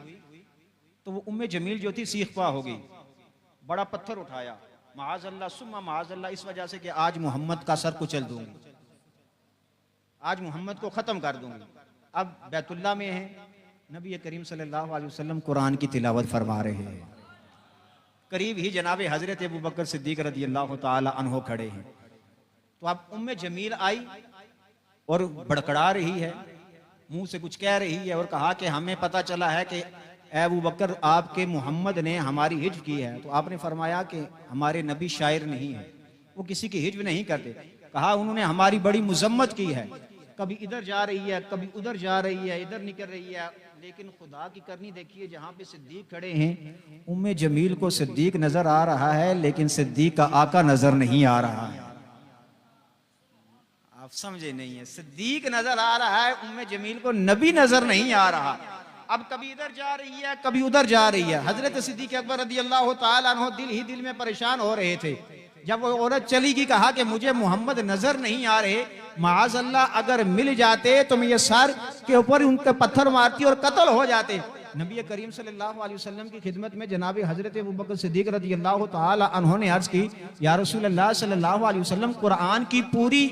तो वो उम्मे जमील जो थी सीखपा हो गई, बड़ा पत्थर उठाया, माअज़ल्लाह सुम्मा माअज़ल्लाह, इस वजह से कि आज मोहम्मद का सर कुचल दूंगी, आज मोहम्मद को ख़त्म कर दूंगी। अब बैतुल्लाह में है, नबी करीम सल्लल्लाहु अलैहि वसल्लम कुरान की तिलावत फरमा रहे हैं। करीब ही जनाब हजरत अबू बकर सिद्दीक रज़ी अल्लाह ताला अन्हो खड़े हैं। तो अब उम्मे जमील आई और बड़कड़ा रही है, मुंह से कुछ कह रही है और कहा कि हमें पता चला है कि अबू बकर आपके मोहम्मद ने हमारी हिज्व की है। तो आपने फरमाया कि हमारे नबी शायर नहीं है, वो किसी की हिज्व नहीं करते। कहा उन्होंने हमारी बड़ी मुजम्मत की है, कभी इधर जा रही है, कभी उधर जा रही है, इधर निकल रही है। लेकिन खुदा की करनी देखिए, जहाँ पे सिद्दीक खड़े हैं, उम्मे जमील को सिद्दीक नजर आ रहा है, लेकिन सिद्दीक का आका नजर नहीं आ रहा है। आप समझे नहीं है, सिद्दीक नजर आ रहा है, उम्मे जमील को नबी नजर नहीं आ रहा। अब कभी इधर जा रही है, कभी उधर जा रही है। हजरत सिद्दीक अकबर रज़ी अल्लाह ताला अन्हु दिल ही दिल में परेशान हो रहे थे। जब वो औरत चली गई, कहा कि मुझे मोहम्मद नजर नहीं आ रहे, माज़ अल्लाह अगर मिल जाते तो मैं ये सर के ऊपर उनके पत्थर मारती और कत्ल हो जाते। नबी करीम सल्लल्लाहु अलैहि वसल्लम की खिदमत में जनाब हजरत अबू बकर सिद्दीक रज़ी अल्लाह ताला अन्हु ने अर्ज की, या रसूल अल्लाह सल्लल्लाहु अलैहि वसल्लम, कुरान की पूरी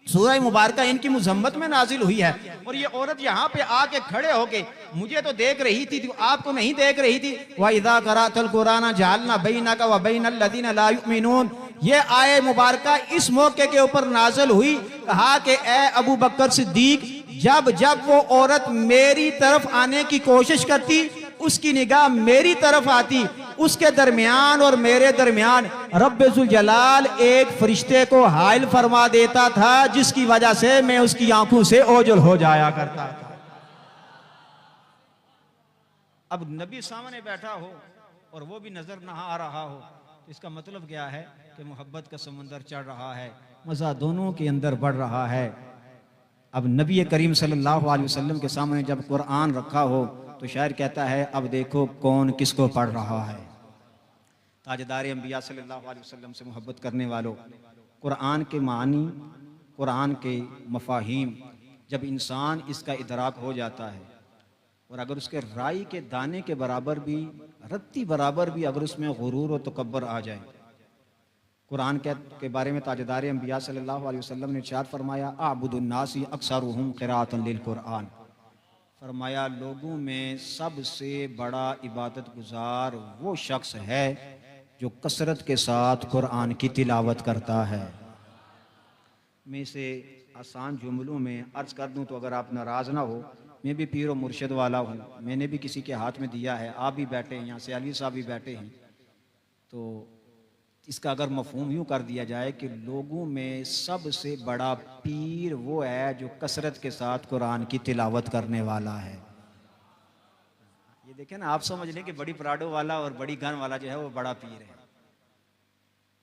सूरह मुबारक इनकी मुजम्मत में नाजिल हुई है, और ये औरत यहाँ पे आके खड़े होके मुझे तो देख रही थी, आपको नहीं देख रही थी। वइज़ा क़रअतल कुरान जअलना बैनका व बैनल लज़ीना ला युमिनून, ये आए मुबारक इस मौके के ऊपर नाजिल हुई। कहा कि ए अबू बकर सिद्दीक, जब जब वो औरत मेरी तरफ आने की कोशिश करती, उसकी निगाह मेरी तरफ आती, उसके दरमियान और मेरे दरमियान रब्बुल जलाल एक फरिश्ते को हाइल फरमा देता था, जिसकी वजह से मैं उसकी आंखों से ओझल हो जाया करता था। अब नबी सामने बैठा हो और वो भी नजर ना आ रहा हो, तो इसका मतलब क्या है कि मोहब्बत का समंदर चढ़ रहा है, मजा दोनों के अंदर बढ़ रहा है। अब नबी करीम सल्लल्लाहु अलैहि वसल्लम के सामने जब कुरान रखा हो, तो शायर कहता है अब देखो कौन किसको पढ़ रहा है। ताजदार अंबिया सल्लल्लाहु अलैहि वसल्लम से मोहब्बत करने वालों, कुरान के मानी, कुरान के मफाहीम, जब इंसान इसका इदराक हो जाता है और अगर उसके राई के दाने के बराबर भी, रत्ती बराबर भी अगर उसमें गुरूर और तकब्बर आ जाए। कुरान के बारे में ताजदार अंबिया सल्लल्लाहु अलैहि वसल्लम ने इरशाद फरमाया, अअबुदुन नासी अक्सरुहुम क़िराअतन लिल कुरान, फरमाया लोगों में सबसे बड़ा इबादत गुजार वो शख्स है जो कसरत के साथ कुरान की तिलावत करता है। मैं इसे आसान जुमलों में अर्ज कर दूं तो अगर आप नाराज़ ना हो, मैं भी पीर और मुर्शिद वाला हूँ, मैंने भी किसी के हाथ में दिया है, आप भी बैठे हैं यहाँ से, अली साहब भी बैठे हैं। तो इसका अगर मफहूम यूँ कर दिया जाए कि लोगों में सबसे बड़ा पीर वो है जो कसरत के साथ कुरान की तिलावत करने वाला है। ये देखें ना, आप समझ लें कि बड़ी पराडो वाला और बड़ी गन वाला जो है वो बड़ा पीर है,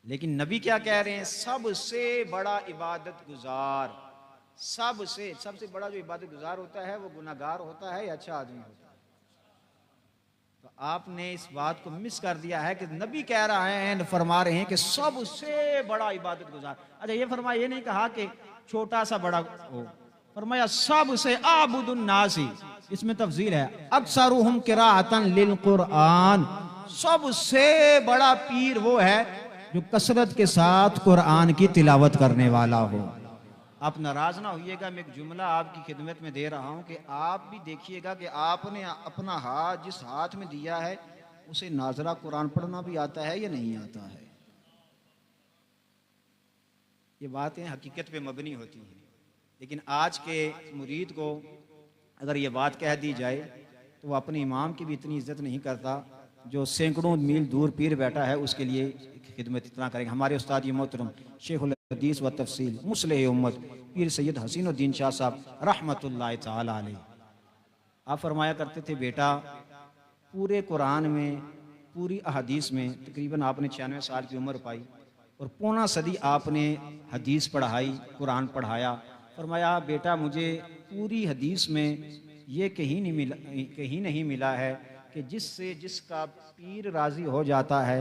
लेकिन नबी क्या कह रहे हैं, सबसे बड़ा इबादत गुजार, सबसे बड़ा जो इबादत गुजार होता है वो गुनाहगार होता है या अच्छा आदमी होता है। तो आपने इस बात को मिस कर दिया है कि नबी कह रहा है, फरमा रहे हैं कि सबसे बड़ा इबादत गुजार। अच्छा, ये फरमाया, ये नहीं कहा कि छोटा सा बड़ा हो, फरमाया सबसे आबुदुन नासी, इसमें तफजील है, अक्सरुहुम क़िराअतन लिल कुरान, सबसे बड़ा पीर वो है जो कसरत के साथ कुरान की तिलावत करने वाला हो। आप नाराज ना होइएगा, मैं एक जुमला आपकी खिदमत में दे रहा हूं कि आप भी देखिएगा कि आपने अपना हाथ जिस हाथ में दिया है उसे नाजरा कुरान पढ़ना भी आता है या नहीं आता है। ये बातें हकीकत पे मबनी होती हैं, लेकिन आज के मुरीद को अगर ये बात कह दी जाए तो वो अपने इमाम की भी इतनी इज्जत नहीं करता, जो सैकड़ों मील दूर पीर बैठा है उसके लिए खिदमत इतना करेंगे। हमारे उस्ताद मोहतरम शेखुल हदीस व तफसील मुस्लिह उम्मत पीर सैयद हसीनुद्दीन शाह साहब रहमतुल्लाह तआला अलैह, आप फरमाया करते थे, बेटा पूरे कुरान में, पूरी अहदीस में तकरीबन आपने 96 साल की उम्र पाई और पौना सदी आपने हदीस पढ़ाई, कुरान पढ़ाया। फरमाया बेटा मुझे पूरी हदीस में ये कहीं नहीं मिला है कि जिससे जिसका पीर राज़ी हो जाता है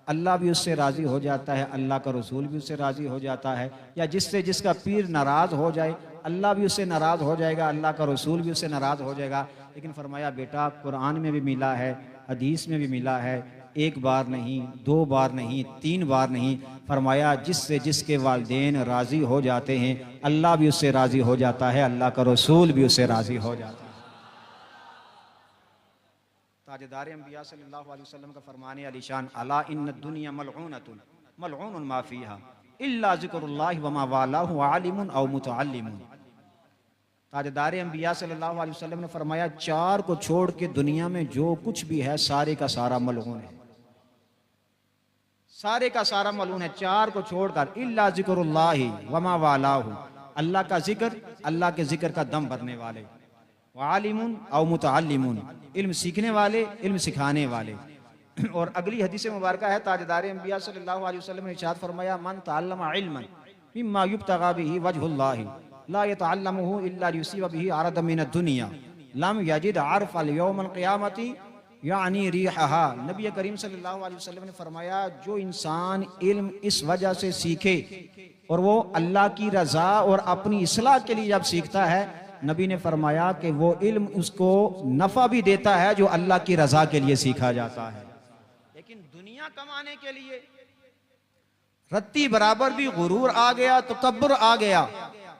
अल्लाह भी उससे राज़ी हो जाता है, अल्लाह का रसूल भी उससे राज़ी हो जाता है, या जिससे जिसका पीर नाराज़ हो जाए अल्लाह भी उससे नाराज़ हो जाएगा, अल्लाह का रसूल भी उससे नाराज़ हो जाएगा। लेकिन फरमाया बेटा कुरान में भी मिला है, हदीस में भी मिला है एक बार नहीं, 2 बार नहीं, 3 बार नहीं, फरमाया जिससे जिसके वालिदैन राज़ी हो जाते हैं अल्लाह भी उससे राज़ी हो जाता है, अल्लाह का रसूल भी उससे राज़ी हो जाता है। ताजदार अंबिया सल्लल्लाहु अलैहि वसल्लम का फरमाने अलीशान, अला इन्न दुनिया मलऊनतुन मलऊनुन मा फीहा इल्ला ज़िक्रुल्लाहि व मा वालाहु आलिमुन औ मुतअल्लिमुन। ताजदार अंबिया सल्लल्लाहु अलैहि वसल्लम ने फरमाया 4 को छोड़ के दुनिया में जो कुछ भी है सारे का सारा मलऊन है, सारे का सारा मलऊन है। 4 को छोड़कर इल्ला ज़िक्रुल्लाहि व मा वालाहु, अल्लाह का जिक्र, अल्लाह के जिक्र का दम भरने वाले, आलिमुन औ मुतअल्लिमुन, इल्म सीखने वाले, इल्म सिखाने वाले। और अगली हदीस मुबारक है, ताजदार अंबिया सल्लल्लाहु अलैहि वसल्लम ने इरशाद फरमाया, मन तअल्लम इल्मन मिम्मा युब्तगा बिही वजहुल्लाहि ला यतअल्लमुहु इल्ला लियुसीब बिही अरद मिन दुनिया लम यजिद अरफल यौमल क़ियामती यानी रिहहा। नबी करीम सल्लल्लाहु अलैहि वसल्लम ने फरमाया, जो इंसान इल्म इस वजह से सीखे और वो अल्लाह की रज़ा और अपनी इस्लाह के लिए जब सीखता है, नबी ने फरमाया कि वो इल्म उसको नफ़ा भी देता है जो अल्लाह की रज़ा के लिए सीखा जाता है। लेकिन दुनिया कमाने के लिए रत्ती बराबर भी गुरूर आ गया, तकब्बुर आ गया।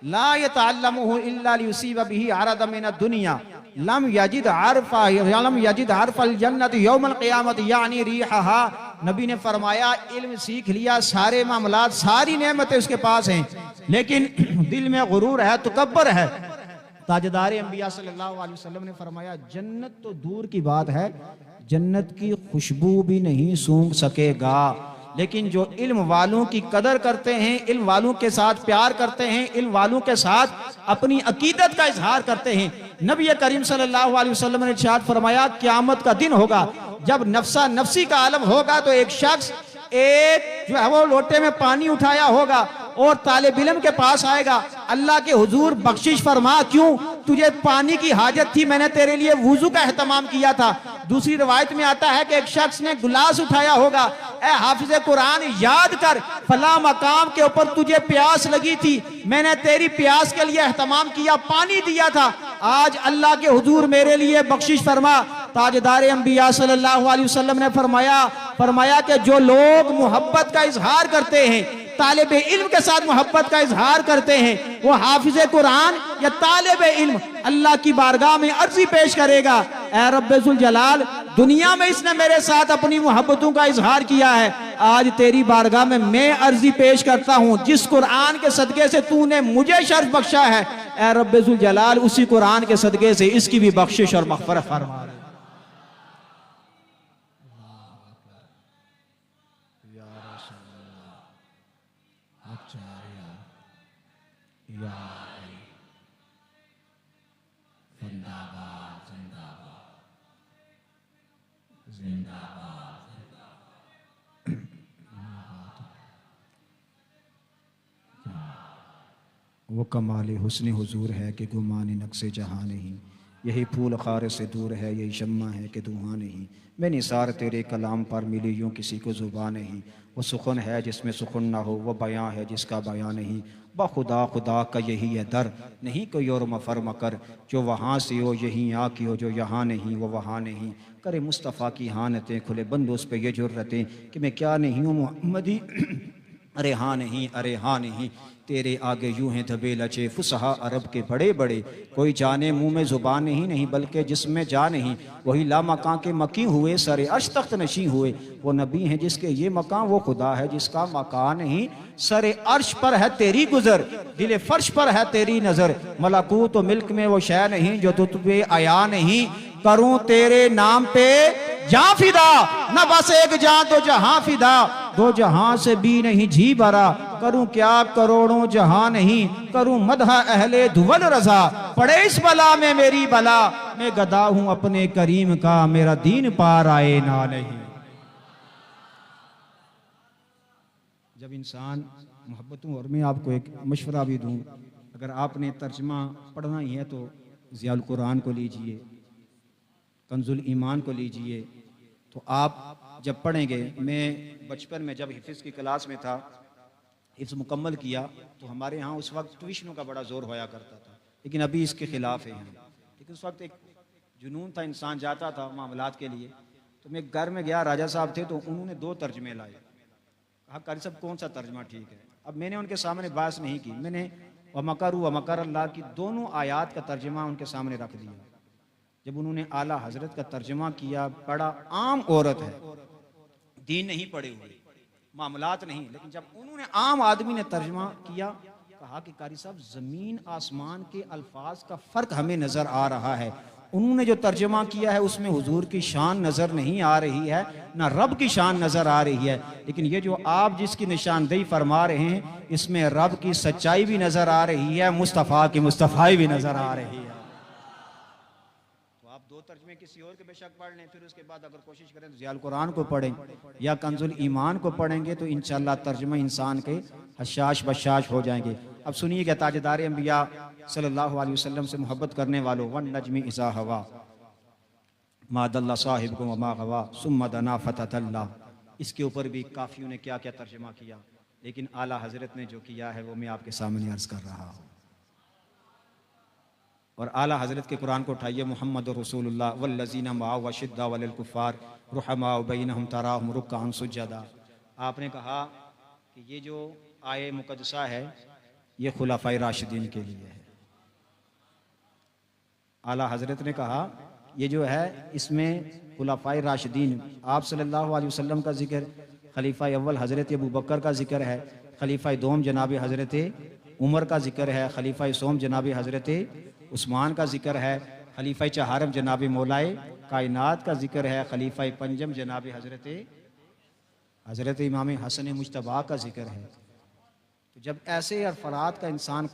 ला यतअल्लमुहु इल्ला लियुसीब बिही अरद मिन दुनिया लम यजिद अरफल जन्नति यौमल क़ियामति यानी रिहहा। नबी ने फरमाया, इल्म सीख लिया, सारे मामलात, सारी नेमतें उसके पास हैं, लेकिन दिल में गुरूर है, तकब्बुर है। ताजदार अंबिया सल्लल्लाहु अलैहि वसल्लम ने फरमाया, जन्नत तो दूर की बात है, जन्नत की खुशबू भी नहीं सूंघ सकेगा, लेकिन जो इल्म वालों की कदर करते हैं, इल्म वालों के साथ प्यार करते हैं, इल्म वालों के साथ अपनी अकीदत का इजहार करते हैं। नबी करीम सल्लल्लाहु अलैहि वसल्लम ने इरशाद फरमाया, क़यामत का दिन होगा जब नफ्सा नफ्सी का आलम होगा, तो एक शख्स एक जो है वो लोटे में पानी उठाया होगा और तालिब इल्म के पास आएगा, अल्लाह के हुजूर बख्शिश फरमा, क्यों? तुझे पानी की हाजत थी, मैंने तेरे लिए वुजू का एहतमाम किया था। दूसरी रिवायत में आता है कि एक शख्स ने गिलास उठाया होगा, ए हाफिज़े कुरान याद कर, फला मकाम के ऊपर तुझे प्यास लगी थी, मैंने तेरी प्यास के लिए एहतमाम किया, पानी दिया था, आज अल्लाह के हुजूर मेरे लिए बख्शिश फरमा। ताजदार अंबिया सल्लल्लाहु अलैहि वसल्लम ने फरमाया कि जो लोग मोहब्बत का इजहार करते हैं, तालिबे इल्म के साथ मोहब्बत का इजहार करते हैं, वो हाफिज़े कुरान या तालिबे इल्म अल्लाह की बारगाह में अर्जी पेश करेगा, ऐ रब्बुल जलाल, दुनिया में इसने मेरे साथ अपनी मोहब्बतों का इजहार किया है, आज तेरी बारगाह में मैं अर्जी पेश करता हूँ, जिस कुरान के सदके से तूने मुझे शर्फ बख्शा है, ऐ रब्बुल जलाल, उसी कुरान के सदके से इसकी भी बख्शिश और मग़फ़िरत फरमा। वो कमाल हुस्न हुजूर है कि गुमान नक्शे जहाँ नहीं, यही फूल खारे से दूर है, यही शम्मा है कि धुआं नहीं, मैं निसार तेरे कलाम पर मिली यूँ किसी को ज़ुबान नहीं, वो सुखन है जिसमें सुखन ना हो, वो बयां है जिसका बयां नहीं, खुदा खुदा का यही है दर, नहीं कोई और मफर मकर, जो वहाँ से हो यहीं आ की हो, जो यहाँ नहीं वो वहाँ नहीं, करे मुस्तफ़ा की हानतें, खुले बंदों पे ये जुर्रतें कि मैं क्या नहीं हूँ मोहम्मदी, अरे हाँ नहीं, अरे हाँ नहीं, तेरे आगे यूं हैं धबे लचे फुसहा अरब के बड़े बड़े, कोई जाने मुंह में ज़ुबान नहीं बल्कि जिसमें जा नहीं, वही ला मकां के मकी हुए, सरे अर्श तख्त नशी हुए, वो नबी हैं जिसके ये मकां, वो खुदा है जिसका मकान नहीं, सरे अर्श पर है तेरी गुजर, दिले फर्श पर है तेरी नज़र, मलकूत तो मिल्क में वो शय नहीं जो तुझ पे आया नहीं, करूं तेरे नाम पे जां फिदा, न बस एक जान तो जहां फिदा, दो जहां से भी नहीं जी भरा, करूं क्या करोड़ों जहां नहीं, करूं मदहा अहले दुवल रजा, पड़े इस बला में मेरी बला, मैं गदा हूं अपने करीम का, मेरा दीन पार आए ना नहीं। जब इंसान मोहब्बतों, और मैं आपको एक मशवरा भी दूं, अगर आपने तर्जमा पढ़ना ही है तो ज़ियाउल कुरान को लीजिए, कंजुल ईमान को लीजिए, तो आप जब पढ़ेंगे, मैं बचपन में जब हिफ्ज़ की क्लास में था, हिफ्ज़ मुकम्मल किया, तो हमारे यहाँ उस वक्त ट्यूशनों का बड़ा ज़ोर होया करता था, लेकिन अभी इसके ख़िलाफ़ है यहाँ, लेकिन उस वक्त एक जुनून था, इंसान जाता था मामलात के लिए, तो मैं घर में गया, राजा साहब थे, तो उन्होंने 2 तर्जमे लाए। कहा कारी साहब कौन सा तर्जमा ठीक है? अब मैंने उनके सामने बहस नहीं की, मैंने व मकरू व मकर अल्लाह की दोनों आयात का तर्जमा उनके सामने रख दिया। जब उन्होंने आला हजरत का तर्जमा किया, बड़ा आम औरत है, दीन नहीं पढ़े हुए, मामलात नहीं, लेकिन जब उन्होंने आम आदमी ने तर्जमा किया, कहा कि कारी साहब जमीन आसमान के अल्फाज का फर्क हमें नजर आ रहा है। उन्होंने जो तर्जमा किया है उसमें हुजूर की शान नजर नहीं आ रही है, ना रब की शान नजर आ रही है, लेकिन ये जो आप जिसकी निशानदेही फरमा रहे हैं इसमें रब की सच्चाई भी नजर आ रही है, मुस्तफ़ा की मुस्तफ़ाई भी नजर आ रही है। तो आप 2 तर्जमे किसी और के बेशक पढ़ लें, फिर उसके बाद अगर कोशिश करें तो ज़ियाल कुरान को पढ़ें या कंजुल ईमान को पढ़ेंगे तो इंशाअल्लाह तर्जमा इंसान के हशाश बशाश हो जाएंगे। अब सुनिए कि ताजदार अंबिया सल्लल्लाहु अलैहि वसल्लम से मोहब्बत करने वालों, वन नजमी इज़ा हवा मा दल्ला साहिबकुम व मा गवा सुम्मा दना फततल्ला, इसके ऊपर भी काफियों ने क्या क्या तर्जमा किया, लेकिन आला हजरत ने जो किया है वो मैं आपके सामने अर्ज कर रहा हूँ। और आला हजरत के कुरान को उठाइए, मुहम्मद रसूलुल्लाह वल्लज़ीना मअहु अशिद्दा अलल कुफ़ार रुहमाउ बैनहुम तराहुम रुक्अन सुज्जदा। आपने कहा कि ये जो आये मुक़द्दसा है ये खुलाफाए राशिदीन के लिए है। आला हजरत ने कहा ये जो है इसमें खुलाफाए राशिदीन, आप सल्लल्लाहु अलैहि वसल्लम का जिक्र, खलीफा अव्वल हजरत अबू बकर का जिक्र है, खलीफा दोम जनाब हजरत उमर का जिक्र है, खलीफा सोम जनाब हजरत उस्मान का जिक्र है, खलीफा चहारम जनाब मौलाए कायनात का जिक्र है, खलीफा पंजम जनाब हजरत इमाम हसन मुज्तबा का जिक्र है। तो जब ऐसे अफराद का इंसान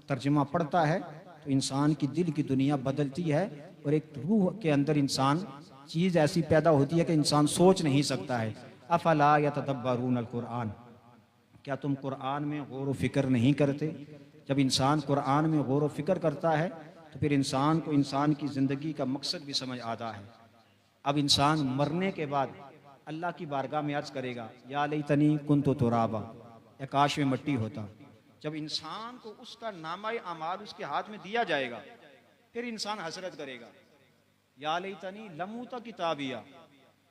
तर्जमा पढ़ता है तो इंसान की दिल की दुनिया बदलती है और एक रूह के अंदर इंसान चीज़ ऐसी पैदा होती है कि इंसान सोच नहीं सकता है। अफला यतदब्बरून अल कुरान, क्या तुम कुरान में गौर व फिक्र नहीं करते? जब इंसान कुरान में गौर व फिक्र करता है तो फिर इंसान को इंसान की ज़िंदगी का मकसद भी समझ आता है। अब इंसान मरने के बाद अल्लाह की बारगाह में अर्ज करेगा, या लैतनी कुन्तु तुराबा, काश में मिट्टी होता। जब इंसान को उसका नामाए अमाल उसके हाथ में दिया जाएगा फिर इंसान हसरत करेगा, या लैतनी लमूता किताबिया,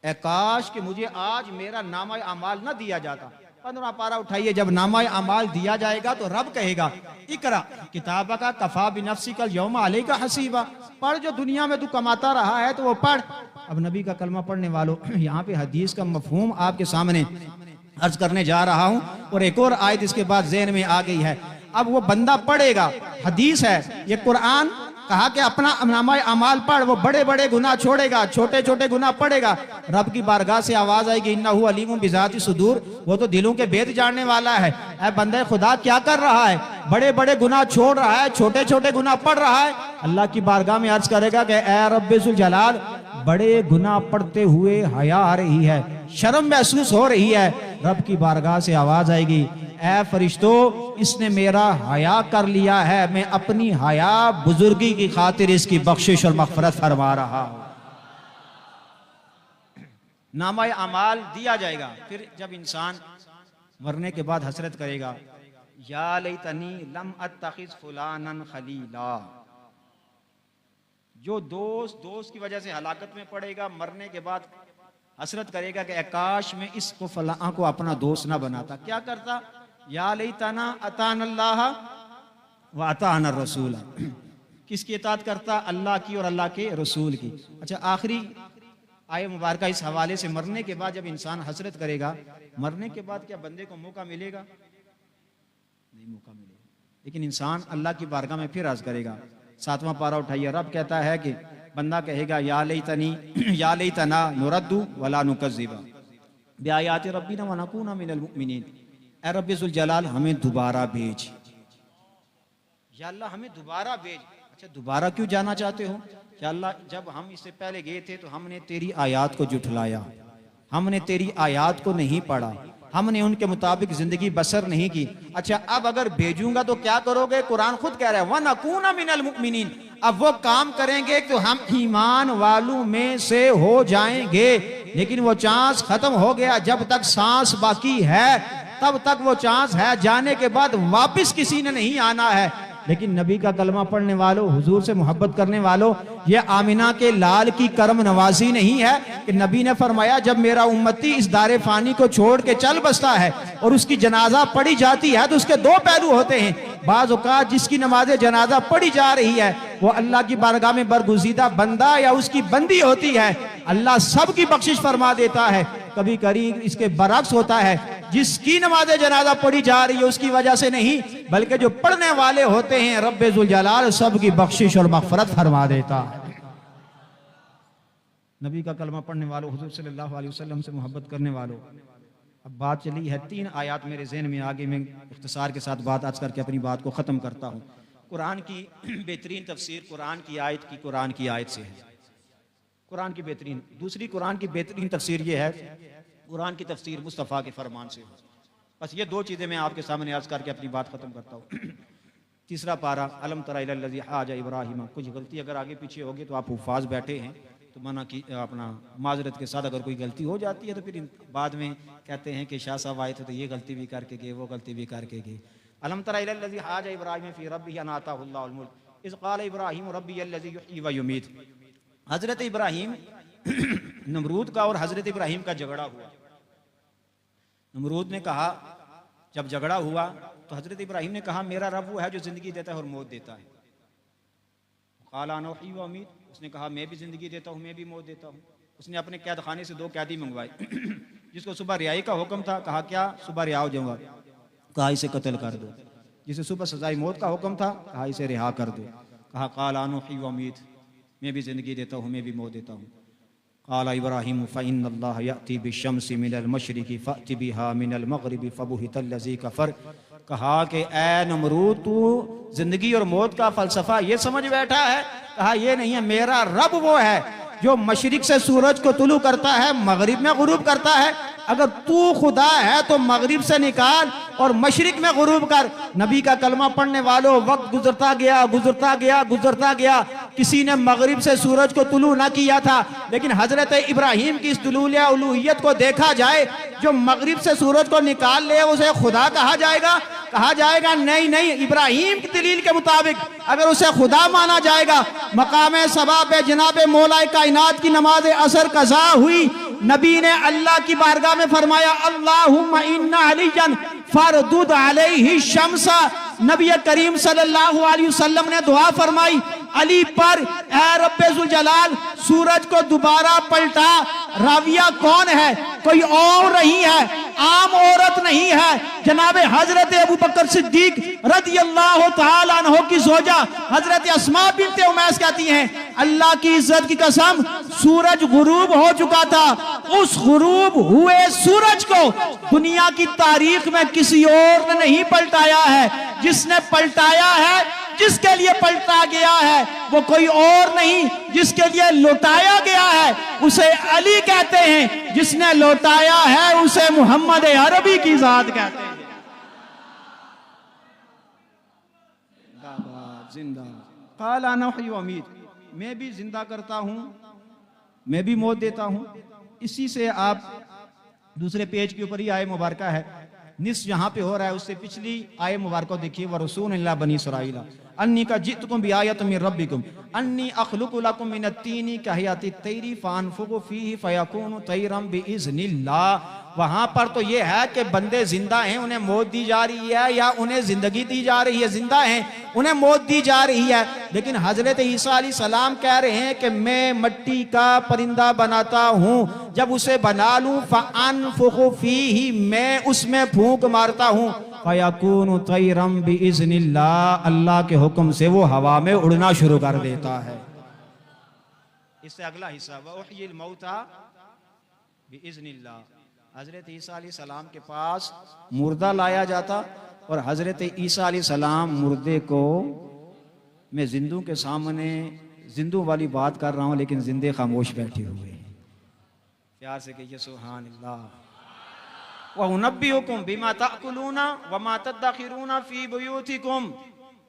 काश कि मुझे आज मेरा नामाए अमाल न दिया जाता। 15 पारा उठाइए, जब नामाए अमाल दिया जाएगा तो रब कहेगा इकरा किताबा का कफा बिनफ्सिकल यौमा अलैका हसीबा, पढ़ जो दुनिया में तू कमाता रहा है तो वो पढ़। अब नबी का कलमा पढ़ने वालों, यहाँ पे हदीस का मफहूम आपके सामने अर्ज करने जा रहा हूँ और एक और आयत इसके बाद ज़हन में आ गई है। अब वो बंदा पढ़ेगा, हदीस है ये कुरान, कहा कि अपना नामा अमाल पढ़, वो बड़े बड़े गुनाह छोड़ेगा, छोटे छोटे गुनाह पढ़ेगा, रब की बारगाह से आवाज आएगी इन्नहु अलीमुम बिज़ाति सुदूर, वो तो दिलों के भेद जानने वाला है। ऐ बंदे खुदा क्या कर रहा है? बड़े बड़े गुनाह छोड़ रहा है, छोटे छोटे गुनाह पढ़ रहा है। अल्लाह की बारगाह में अर्ज करेगा कि ऐ रब्बुल जलाल, बड़े गुनाह पढ़ते हुए हया आ रही है, शर्म महसूस हो रही है। रब की बारगाह से आवाज आएगी, ऐ फरिश्तों, इसने मेरा हया कर लिया है, मैं अपनी हया बुजुर्गी की खातिर इसकी बख्शिश और मग़फ़िरत फरमा रहा हूं। नामा अमाल दिया जाएगा। फिर जब इंसान मरने के बाद हसरत करेगा, या लैतनी लम अत्तखिज़ फुलानन खलीला, जो दोस्त की वजह से हलाकत में पड़ेगा, मरने के बाद हसरत करेगा कि काश में इसको फलां को अपना दोस्त ना बनाता। क्या करता? या लैतना अतान अल्लाह व अतान रसूल, किसकी इताअत करता? अल्लाह की और अल्लाह के रसूल की। अच्छा, आखिरी आय मुबारक इस हवाले से, मरने के बाद जब इंसान हसरत करेगा, मरने के बाद क्या बंदे को मौका मिलेगा? नहीं मौका मिलेगा, लेकिन इंसान अल्लाह की बारगाह में फिर अर्ज करेगा। 7वां पारा उठाइए, रब कहता है कि बंदा कहेगा या लैतना नुरद्दु वला नुकज़्ज़िबा बिआयाति रब्बिना व नकूना मिनल मुमिनीन, ऐ रब्बुल जलाल हमें दोबारा भेज, या अल्लाह हमें दोबारा भेज। अच्छा, दोबारा क्यों जाना चाहते हो? या अल्लाह, जब हम इससे पहले गए थे तो हमने तेरी आयात को जुठलाया, हमने तेरी आयात को नहीं पढ़ा, हमने उनके मुताबिक जिंदगी बसर नहीं की। अच्छा, अब अगर भेजूंगा तो क्या करोगे? कुरान खुद कह रहा है वनकूना मिनल मुमिनीन, अब वो काम करेंगे तो हम ईमान वालों में से हो जाएंगे। लेकिन वो चांस खत्म हो गया, जब तक सांस बाकी है तब तक वो चांस है, जाने के बाद वापस किसी ने नहीं आना है। लेकिन नबी का कलमा पढ़ने वालों, हुजूर से मोहब्बत करने वालों, ये आमिना के लाल की करम नवाजी नहीं है कि नबी ने फरमाया जब मेरा उम्मती इस दारे फानी को छोड़ के चल बसता है और उसकी जनाजा पढ़ी जाती है तो उसके दो पहलू होते हैं। बाज़ औक़ात जिसकी नमाज जनाजा पढ़ी जा रही है वो अल्लाह की बारगाह में बरगुज़ीदा बंदा या उसकी बंदी होती है, अल्लाह सबकी बख्शिश फरमा देता है। कभी करीब इसके बरक्स होता है, जिसकी नमाज जनाजा पढ़ी जा रही है उसकी वजह से नहीं, बल्कि जो पढ़ने वाले होते हैं रब्बे जुल जलाल सबकी बख्शिश और मग़फ़िरत फरमा देता है। नबी का कलमा पढ़ने वालों, हुजूर सल्लल्लाहु अलैहि वसल्लम से मोहब्बत करने वालों, अब बात चली है 3 आयत मेरे ज़हन में आगे, मैं इख्तिसार के साथ बात आज करके अपनी बात को ख़त्म करता हूँ। कुरान की बेहतरीन तफसीर कुरान की आयत से है। कुरान की बेहतरीन, दूसरी कुरान की बेहतरीन तफसीर ये है, कुरान की तफसीर मुस्तफ़ा के फरमान से है। बस ये 2 चीज़ें मैं आपके सामने अर्ज़ करके अपनी बात ख़त्म करता हूँ। तीसरा पारा, अलम तरा इलल्लज़ी हाजा इब्राहीम, कुछ गलती अगर आगे पीछे होगी तो आप हुफ़ाज़ बैठे हैं तो मना की अपना माजरत के साथ, अगर कोई गलती हो जाती है तो फिर बाद में कहते हैं कि शाह साहब आए थे तो ये गलती भी करके गए, वो गलती भी करके गए। अलम तरा इलल्लज़ी हाजा इब्राहीम फ़ी रब्बिही अन आताहुल्लाहुल मुल्क इज़ क़ाल इब्राहीम रब्बी अल्लज़ी युह्यी व युमीत। हज़रत इब्राहीम नमरूद का और हज़रत इब्राहीम का झगड़ा हुआ। नमरूद ने कहा, जब झगड़ा हुआ तो हज़रत इब्राहीम ने कहा मेरा रब वो है जो ज़िंदगी देता है और मौत देता है। क़ाल अना उह्यी व उमीत, उसने कहा मैं भी ज़िंदगी देता हूँ, मैं भी मौत देता हूँ। उसने अपने कैद खाने से 2 कैदी मंगवाए। जिसको सुबह रिहाई का हुक्म था, कहा क्या सुबह रिहा हो जाऊँगा, कहा इसे कत्ल कर दो। जिसे सुबह सजाई मौत का हुक्म था, कहा इसे रिहा कर दो। कहा क़ाल अना उह्यी व उमीत, मैं भी ज़िंदगी देता हूँ, मैं भी मौत देता हूँ। क़ाल इब्राहीम फ़इन्नल्लाह यअती बिश्शम्सि मिनल मशरिक़ि फ़अति बिहा मिनल मग़रिबि फ़बुहितल्लज़ी कफ़र। कहा कि ए नमरूद, तू जिंदगी और मौत का फ़लसफ़ा ये समझ बैठा है। कहा ये नहीं है, मेरा रब वो है जो मशरिक से सूरज को तुलू करता है, मगरिब में गुरूब करता है। अगर तू खुदा है तो मगरिब से निकाल और मशरिक में गुरूब कर। नबी का कलमा पढ़ने वालों, वक्त गुजरता गया गुजरता गया गुजरता गया, किसी ने मगरिब से सूरज को तुलू ना किया था, लेकिन हजरत इब्राहीम की इस दुलूल उलूहियत को देखा जाए, जो मगरिब से सूरज को निकाल ले उसे खुदा कहा जाएगा? कहा जाएगा नहीं नहीं, इब्राहीम की दलील के मुताबिक अगर उसे खुदा माना जाएगा। मकाम सबा पे जनाब मौलाए कायनात की नमाज असर कज़ा हुई, नबी ने अल्लाह की बारगाह में फरमाया अल्लाहुम्मा इन्ना अलीयन फरदुद अलैहि शम्सा। नबी करीम सल्लल्लाहु अलैहि वसल्लम ने दुआ फरमाई अली पर, ऐ रब्बे जुल जलाल सूरज को दोबारा पलटा। राविया कौन है? कोई और नहीं है, आम औरत नहीं है, जनाब हजरत अबू बकर सिद्दीक रज़ियल्लाहु ताला अन्हु की ज़ौजा हजरत अस्मा बिन्ते उमैस कहती हैं अल्लाह की इज्जत की कसम, सूरज गुरूब हो चुका था। उस गुरूब हुए सूरज को दुनिया की तारीख में किसी और ने नहीं पलटाया है। जिसने पलटाया है, जिसके लिए पलटा गया है, वो कोई और नहीं, जिसके लिए लौटाया गया है उसे अली कहते हैं, जिसने लौटाया है उसे मोहम्मद अरबी की जात कहते हैं। जिंदा क़ाल अना उह्यी व उमीत, मैं भी जिंदा करता हूँ, मैं भी मौत देता हूँ। इसी से आप दूसरे पेज के ऊपर ही आए मुबारक है, निस यहाँ पे हो रहा है, उससे पिछली आय मुबारक देखिए, व रसूलुल्लाह बनी इसराइल अन्नी का जितकुम बिआयतुम मिन रब्बिकुम अन्नी अखलुकु लकुम मिन अत्तीनी कहयाति तैरी फानफुकु फीही फयकूनु तैरम बिइज़्निल्लाह। वहां पर तो ये है कि बंदे जिंदा हैं, उन्हें मौत दी जा रही है, या उन्हें जिंदगी दी जा रही है, जिंदा हैं उन्हें मौत दी जा रही है। लेकिन हजरत ईसा अलैहिस्सलाम कह रहे हैं कि मैं मिट्टी का परिंदा बनाता हूँ, जब उसे बना लूं फ़अनफुखु फीही, मैं उसमें फूंक मारता हूँ, फयकूनु तैरम बिइज़्निल्लाह, अल्लाह के हुक्म से वो हवा में उड़ना शुरू कर देता है। इससे अगला हिस्सा व उह्यिल मौता बिइज़्निल्लाह। हजरत ईसा अलैहिस्सलाम के पास मुर्दा लाया जाता और हजरत ईसा अलैहिस्सलाम मुर्दे को, मैं जिंदू के सामने जिंदू वाली बात कर रहा हूँ लेकिन जिंदे खामोश बैठे हुए हैं। प्यार से कहिए सुभान अल्लाह। व उनब्बिउकुम बिमा ताकुलूना व मा तदखिरूना फी बुयूतिकुम,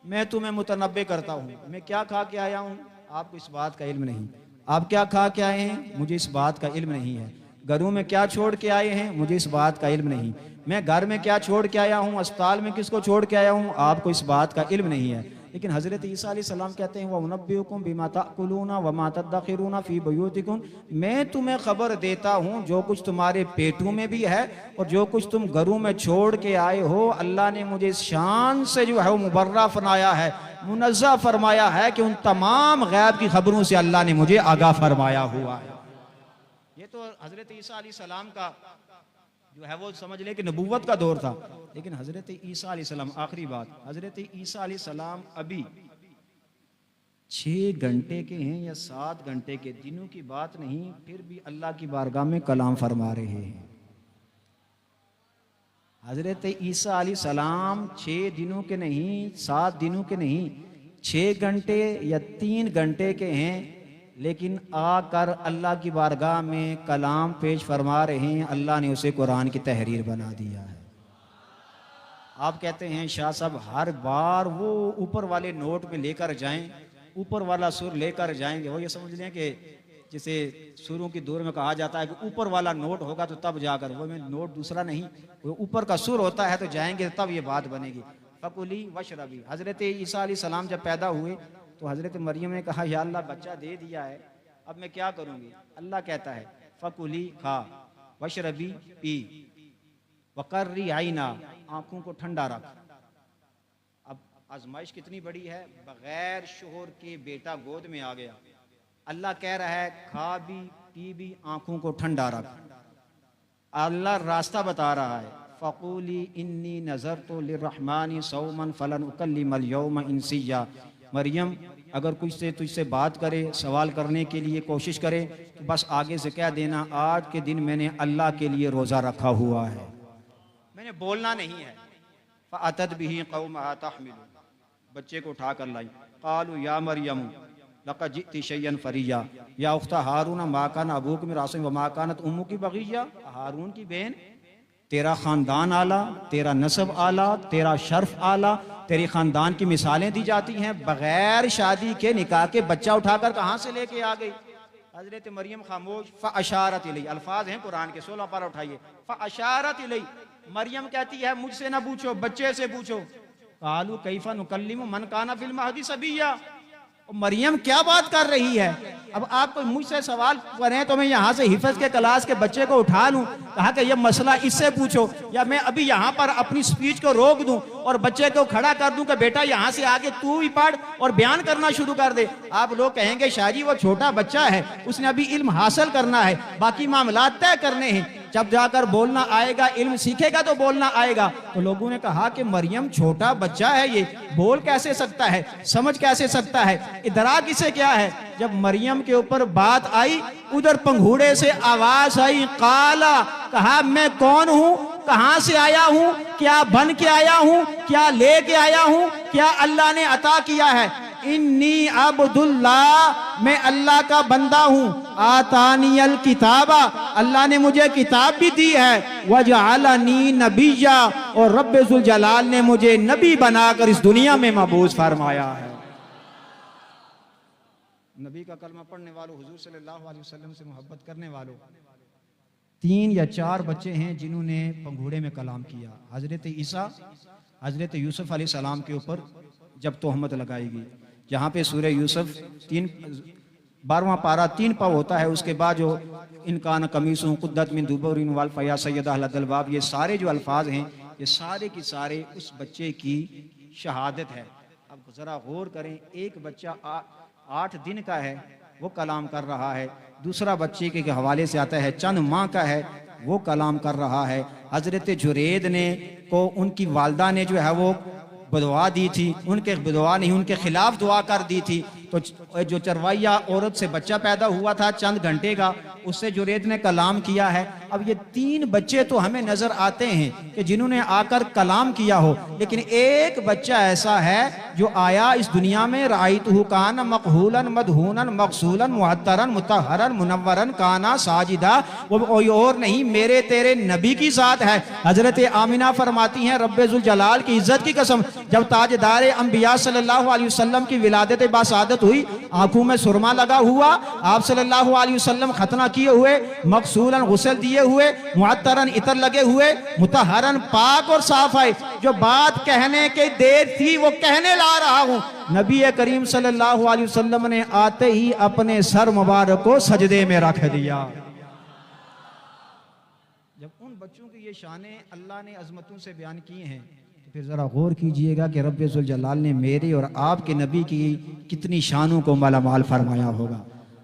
मैं तुम्हें मुतनब्बे करता हूँ, मैं क्या खा के आया हूँ आपको इस बात का इल्म नहीं, आप क्या खा के आए हैं मुझे इस बात का इल्म नहीं है, घरों में क्या छोड़ के आए हैं मुझे इस बात का इल्म नहीं, मैं घर में क्या छोड़ के आया हूँ, अस्पताल में किसको छोड़ के आया हूँ आपको इस बात का इल्म नहीं है, लेकिन हज़रत ईसा अलैहिस्सलाम कहते हैं वनब्बिउकुम बिमा ताकुलूना वमा तदखिरूना फी बुयूतिकुम, मैं तुम्हें खबर देता हूँ जो कुछ तुम्हारे पेटों में भी है और जो कुछ तुम घरों में छोड़ के आए हो, अल्लाह ने मुझे इस शान से जो है वो मुबर्रा फरमाया है, मुनज़्ज़ह फरमाया है कि उन तमाम गैब की खबरों से अल्लाह ने मुझे आगाह फरमाया हुआ है। ये तो हज़रत ईसा अलैहिस्सलाम का जो है वो समझ ले कि नबूवत का दौर था। लेकिन हज़रत ईसा अलैहिस्सलाम, आखिरी बात, हज़रत ईसा अलैहिस्सलाम अभी 6 घंटे के हैं या 7 घंटे के, दिनों की बात नहीं, फिर भी अल्लाह की बारगाह में कलाम फरमा रहे हैं। हज़रत ईसा अलैहिस्सलाम 6 दिनों के नहीं, 7 दिनों के नहीं, 6 घंटे या 3 घंटे के हैं, लेकिन आकर अल्लाह की बारगाह में कलाम पेश फरमा रहे हैं। अल्लाह ने उसे कुरान की तहरीर बना दिया है। आप कहते हैं शाह साहब हर बार वो ऊपर वाले नोट पे लेकर जाएं, ऊपर वाला सुर लेकर जाएंगे, वो ये समझ लें कि जिसे सुरों की दौर में कहा जाता है कि ऊपर वाला नोट होगा तो तब जाकर, वो में नोट दूसरा नहीं, वो ऊपर का सुर होता है तो जाएंगे तब ये बात बनेगी। फकुली वशरबी, हज़रत ईसा अलैहिस्सलाम जब पैदा हुए तो हज़रत मरियम ने कहा या अल्लाह बच्चा दे दिया है, अब मैं क्या करूँगी। अल्लाह कहता है फकुली, खा, वशरबी, पी, वकर्री आईना, आँखों को ठंडा रख। अब आजमाइश कितनी बड़ी है, बगैर शोहर के बेटा गोद में आ गया, अल्लाह कह रहा है खा भी पी भी, आँखों को ठंडा रख। अल्लाह रास्ता बता रहा है फ़क़ूली इन्नी नज़रतु लिर्रहमानी सौमन फ़लन उकल्लिमल यौम इंसिया। मरियम अगर कुछ से तुझसे बात करे, सवाल करने के लिए कोशिश करे तो बस आगे से कह देना आज के दिन मैंने अल्लाह के लिए रोज़ा रखा हुआ है, मैंने बोलना नहीं है। फ़अतत बिही क़ौमहा तहमिलु, बच्चे को उठा कर लाई। क़ालू या मरियम लक़द जि'ति शय्यन फ़रिया या उख्ता हारून मा कान अबूक मिरासिन व मा कानत उम्मुकी बग़िया। हारून की बहन, तेरा ख़ानदान आला, तेरा नसब आला, तेरा शर्फ आला, तेरी ख़ानदान की मिसालें दी जाती हैं, बग़ैर शादी के निकाह के बच्चा उठाकर कहाँ से लेके आ गई। हज़रत मरियम खामोश। फ़अशारत इलैहि, अल्फाज हैं कुरान के, 16 पारा उठाइए। फ़अशारत इलैहि, मरियम कहती है मुझसे ना पूछो, बच्चे से पूछो। क़ालू कैफ़ा नुकल्लिमु मन काना फ़िल महदी सबिय्या। मरियम क्या बात कर रही है, अब आप मुझसे सवाल करें तो मैं यहाँ से हिफज के क्लास के बच्चे को उठा लूँ, कहा कि ये मसला इससे पूछो, या मैं अभी यहाँ पर अपनी स्पीच को रोक दूँ और बच्चे को खड़ा कर दूँ कि बेटा यहाँ से आगे तू ही पढ़ और बयान करना शुरू कर दे। आप लोग कहेंगे शाहजी वो छोटा बच्चा है, उसने अभी इल्म हासिल करना है, बाकी मामला तय करने हैं, जब जाकर बोलना आएगा, इल्म सीखेगा तो बोलना आएगा। तो लोगों ने कहा कि मरियम छोटा बच्चा है, ये बोल कैसे सकता है, समझ कैसे सकता है, इदराक इसे क्या है। जब मरियम के ऊपर बात आई, उधर पंघूड़े से आवाज आई, काला, कहा मैं कौन हूँ, कहाँ से आया हूँ, क्या बन के आया हूँ, क्या लेके आया हूँ, क्या अल्लाह ने अता किया है। इन्नी अब्दुल्लाह, मैं अल्लाह का बंदा हूँ। आतानियल किताबा, अल्लाह ने मुझे किताब भी दी है। वजअलनी नबिय्या, और रब्बुल जलाल ने मुझे नबी बनाकर इस दुनिया में मबूस फरमाया है। नबी का कलमा पढ़ने वालों, हुजूर सल्लल्लाहु अलैहि वसल्लम से मोहब्बत करने वालों, 3 या 4 बच्चे हैं जिन्होंने पंघूड़े में कलाम किया। हजरत ईसा, हजरत यूसुफ अलैहिस्सलाम के ऊपर जब तोहमत लगाएगी, जहाँ पे सूरह यूसुफ 12वां पारा 3 पाव होता है, उसके बाद जो इनकान कमीसु कुद्दत मिन दुबुरिन वल फया सय्यदा अहल बाब, ये सारे जो अल्फाज हैं ये सारे की सारे उस बच्चे की शहादत है। अब ज़रा गौर करें, एक बच्चा 8 दिन का है वो कलाम कर रहा है, दूसरा बच्चे के हवाले से आता है चंद माह का है वो कलाम कर रहा है। हजरत जुरैद ने को उनकी वालदा ने जो है वो बदुआ दी थी, उनके बदुआ नहीं उनके खिलाफ दुआ कर दी थी। तो जो चरवाइया औरत से बच्चा पैदा हुआ था चंद घंटे का, उससे जुरैद ने कलाम किया है। अब ये 3 बच्चे तो हमें नजर आते हैं कि जिन्होंने आकर कलाम किया हो, लेकिन एक बच्चा ऐसा है जो आया इस दुनिया में, राइतहु काना मकहूलन मदहूनन मकसूलन मुअत्तरन मुतहरन मुनव्वरन काना साजिदा, वो कोई और नहीं मेरे तेरे नबी की जात है। हजरत आमिना फरमाती हैं रब्बुल जलाल की इज्जत की कसम, जब ताजदार अंबिया सल्लल्लाहु अलैहि वसल्लम की विलादत बासादत शहादत हुई, आंखों में सुरमा लगा हुआ, आप सल्लल्लाहु अलैहि वसल्लम खतना किए हुए, मकसूलन गुस्ल दिए हुए, मुअत्तरन इतर लगे हुए, मुतहरन पाक और साफ है। जो बात कहने की देर थी वो कहने ला रहा हूं। नबी करीम सल्लल्लाहु अलैहि वसल्लम ने आते ही अपने सर मुबारक को सजदे में रख दिया। जब उन बच्चों की ये शानें अल्लाह ने अजमतों से बयान की हैं तो फिर ज़रा गौर कीजिएगा कि रब्बे ज़ुल जलाल ने मेरे और आपके नबी की कितनी शानों को मालामाल फरमाया होगा।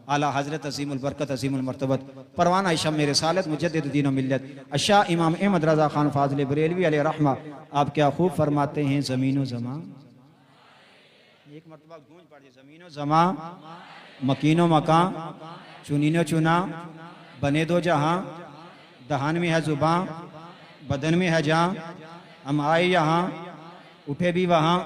आला हज़रत अज़ीमुल बरकत अज़ीमुल मर्तबत परवाना इशम मेरे सालत मुजद्दिद दीन व मिल्लत अशा इमाम अहमद रज़ा खान फाज़िल बरेलवी अलैहि रहमा, आप क्या खूब फरमाते हैं, ज़मीन व ज़मा, एक मरतबा गूंज पड़े, ज़मीन व ज़मा, मकीन व मकां, चुनीनो चुना, बने दो जहां, दहान में है जुबां, बदन में है जान, हम आए यहाँ उठे भी वहाँ,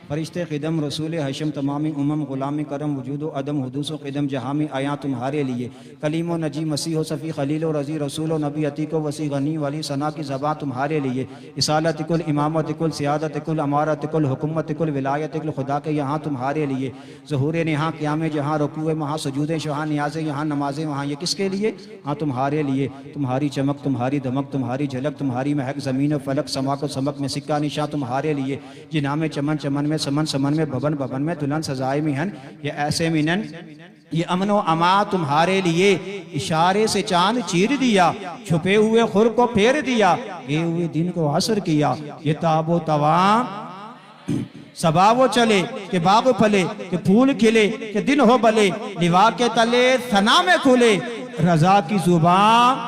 फरिश्ते क़िदम रसूल हशम तमामी उमम ग़ुलामी करम वजूदो अदम हुदूस क़िदम जहाँ में आया तुम्हारे लिए, कलीमो नजी मसीह सफ़ी खलीलो रज़ी रसूलो नबी अतीको वसी गनी वाली सना की ज़बां तुम्हारे लिए, इसालतिकुल इमामतिकुल सियादतिकुल अमारतिकुल हुकुमतिकुल विलायतिकुल खुदा के यहाँ तुम्हारे लिए, ज़हूर नेहा क़याम जहाँ रुकूए वहाँ सजूद शहाँ नियाज़ यहाँ नमाज़ें वहाँ, ये किसके लिए, हाँ तुम्हारे लिए। तुम्हारी चमक तुम्हारी दमक तुम्हारी झलक तुम्हारी महक, ज़मीन फ़लक समा को समक में सिक्का निशा तुम्हारे लिए, जिना में चमन चमन में समन समन में भवन भवन में दुल्हन सजाए मिहन, ये ऐसे मिनन ये अमनो अमा तुम्हारे लिए, इशारे से चांद चीर दिया, छुपे हुए खुर को फेर दिया, ये हुए दिन को असर किया, ये ताबो तवाम सबा वो चले कि बाग फले कि फूल खिले कि दिन हो भले, लिवा के तले सना में खुले रजा की जुबान,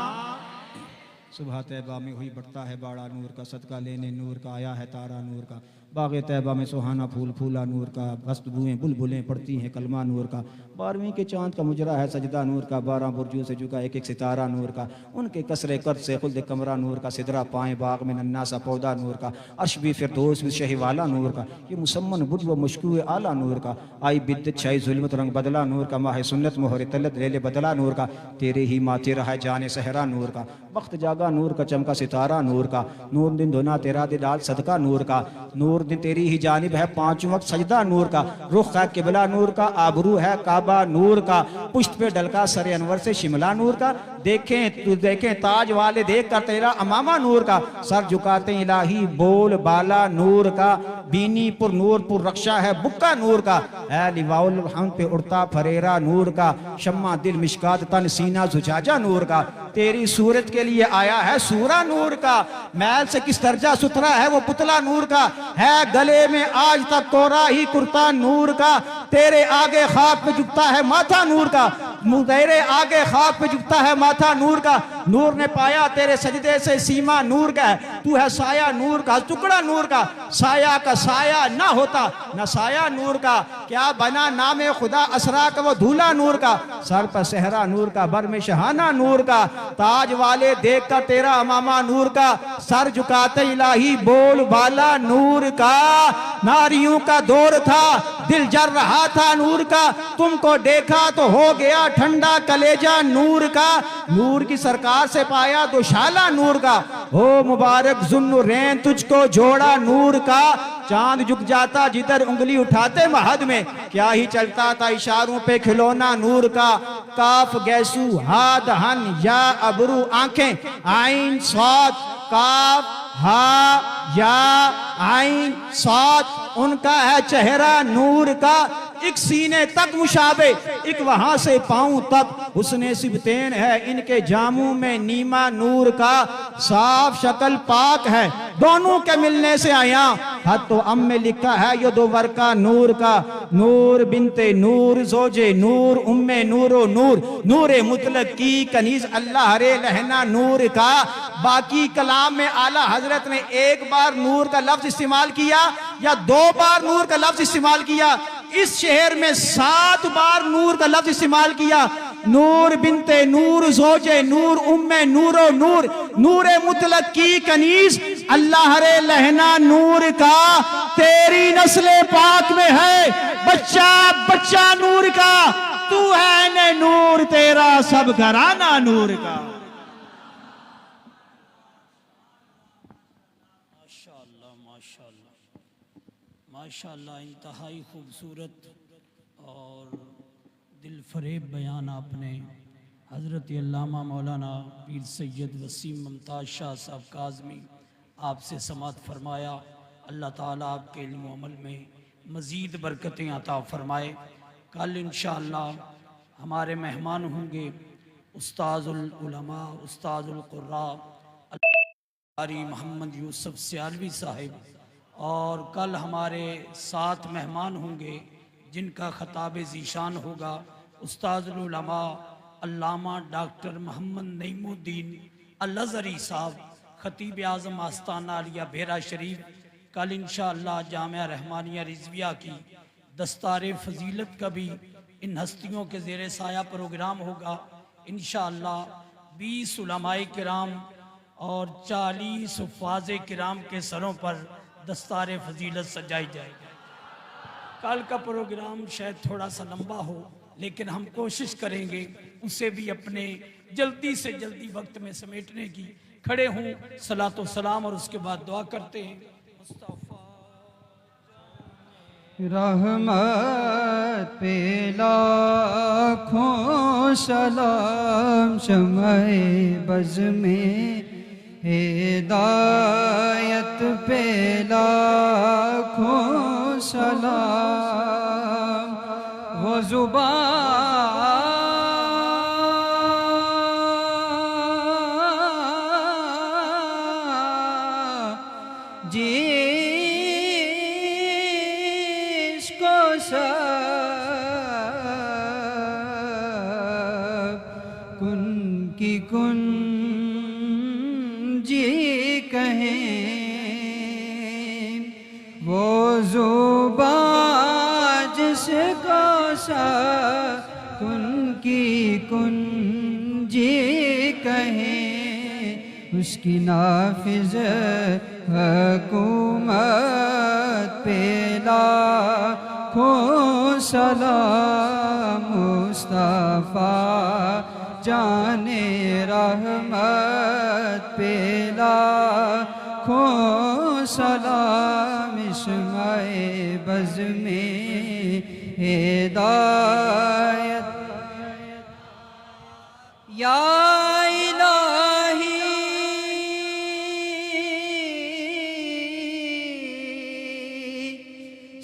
सुबह तैबा में हुई बढ़ता है बाड़ा नूर का, सदका लेने नूर का आया है तारा नूर का, बाग़ तैबा में सुहाना फूल फूला नूर का, बस्तबुएँ बुलबुलें पड़ती हैं कलमा नूर का, 12वीं के चांद का मुजरा है सजदा नूर का, 12 बुर्जों से झुका एक एक सितारा नूर का, उनके कसरे कर्द से खुल्द कमरा नूर का, सिदरा पाएँ बाग में नन्ना सा पौधा नूर का, अर्श भी फिरदौस भी शहीवाला नूर का, ये मुसम्मन बुद व मुश्कू आला नूर का, आई बिद्दत शाही जुल्मत रंग बदला नूर का, माह सुन्नत मोहर तलत लेले बदला नूर का, तेरे ही माथे रहा जाने सहरा नूर का, वक्त जागा नूर का चमका सितारा नूर का, नूर दिन धोना तेरा दिलाल सदका नूर का, नूर दिन तेरी ही जानिब है 5 वक्त सजदा नूर का, रुख है किबला नूर का, आबरू है काबा नूर का, पुश्त पे डलका सरे अनवर से शिमला नूर का, देखें तू देखें ताज वाले देख कर तेरा अमामा नूर का, सर झुकाते इलाही बोल बाला नूर का, बीनी पुर नूर पुर रक्षा है बुक्का नूर का, है लिवाउल हम पे उड़ता फरेरा नूर का, शम्मा दिल मिशकात तन सीना जुजाजा नूर का, तेरी सूरत के लिए आया है सूरा नूर का, मैल से किस दर्जा सुथरा है वो पुतला नूर का, है गले में आज तक कोरा ही कुर्ता नूर का, तेरे आगे खाक पे झुकता है माथा नूर का, तेरे आगे खाक पे झुकता है माथा नूर का, नूर ने पाया तेरे सजदे से सीमा नूर का है, तू है साया नूर का टुकड़ा नूर का, साया का साया ना होता न साया नूर का, क्या बना नामे खुदा असरा का वो धूला नूर का, सर पर सहरा नूर का, बर में शहाना नूर का, ताज वाले देख कर तेरा अमामा नूर का, सर झुकाते इलाही बोल बाला नूर का, नारियों का दौर था दिल जर रहा था नूर का, तुमको देखा तो हो गया ठंडा कलेजा नूर का, नूर की सरकार से पाया दुशाला नूर का, हो मुबारक जुन्नुरैन तुझको जोड़ा नूर का, चांद झुक जाता जिधर उंगली उठाते महद में, क्या ही चलता था इशारों पे खिलौना नूर का, काफ गैसू हा दहन या अबरू आंखें आइन स्वाद, काफ हा या आइन स्वाद, उनका है चेहरा नूर का, एक सीने तक मुशाबे एक वहां से पांव तक, हुस्ने सिबतेन है इनके जामू में नीमा नूर का, साफ शक्ल पाक है दोनों के मिलने से आया, हद तो अम में लिखा है ये 2 वर्का नूर का, नूर बिनते नूर जोजे नूर उम्मे नूरो नूर, नूरे मुतलक की कनीज अल्लाह रे लहना नूर का, बाकी कलाम में आला हजरत ने एक बार नूर का लफ्ज इस्तेमाल किया या 2 बार नूर का लफ्ज इस्तेमाल किया, इस शहर में 7 बार नूर का लफ्ज इस्तेमाल किया, नूर बिनते नूर जोजे नूर उम्मे नूरो नूर, नूरे मुतलक की कनीज अल्लाह रे लहना नूर का, तेरी नस्ले पाक में है बच्चा बच्चा नूर का, तू है ने नूर तेरा सब घराना नूर का। माशाअल्लाह माशाअल्लाह माशाअल्लाह, इंतहाई खूबसूरत और दिल फरेब बयान आपने हज़रत अल्लामा मौलाना पीर सैयद वसीम मुमताज़ शाह साहब काज़मी आपसे समात फरमाया। अल्लाह ताला आपके इल्म व अमल में मज़ीद बरकतें अता फरमाए। कल इंशाअल्लाह हमारे मेहमान होंगे उस्ताज़ुल उलमा उस्ताज़ुल कुर्रा कारी मोहम्मद यूसुफ सियालवी साहिब, और कल हमारे साथ मेहमान होंगे जिनका खताब ज़ीशान होगा उस्ताज़ुल उलमा अल्लामा डॉक्टर मोहम्मद नईमुद्दीन अल-अज़हरी साहब, खतीब आज़म आस्ताना आलिया भेरा शरीफ। कल इंशाअल्लाह जामिया रहमानिया रिज़विया की दस्तार फ़जीलत का भी इन हस्तियों के ज़ेर साया प्रोग्राम होगा। इंशाअल्लाह 20 उलमाए किराम और 40 हुफ़ाज़े किराम के सरों पर दस्तार फ़जीलत सजाई जाएगी। कल का प्रोग्राम शायद थोड़ा सा लंबा हो, लेकिन हम कोशिश करेंगे उसे भी अपने जल्दी से जल्दी वक्त में समेटने की। खड़े हों, सलातो सलाम और उसके बाद दुआ करते हैं। रहमत पे लाखों सलाम, शम्ए बज़ में हिदायत पे लाखों सलाम। वो ज़ुबान जिसको सब कुन की कुंजी कहें, वो ज़ुबान जिसको सब कुन की कुंजी कहें, उसकी नाफिज हुकूमत पे लाखों सलाम। मुस्तफ़ा जाने रहमत पे लाखों सलाम। इस्माए बज़ में हिदायत या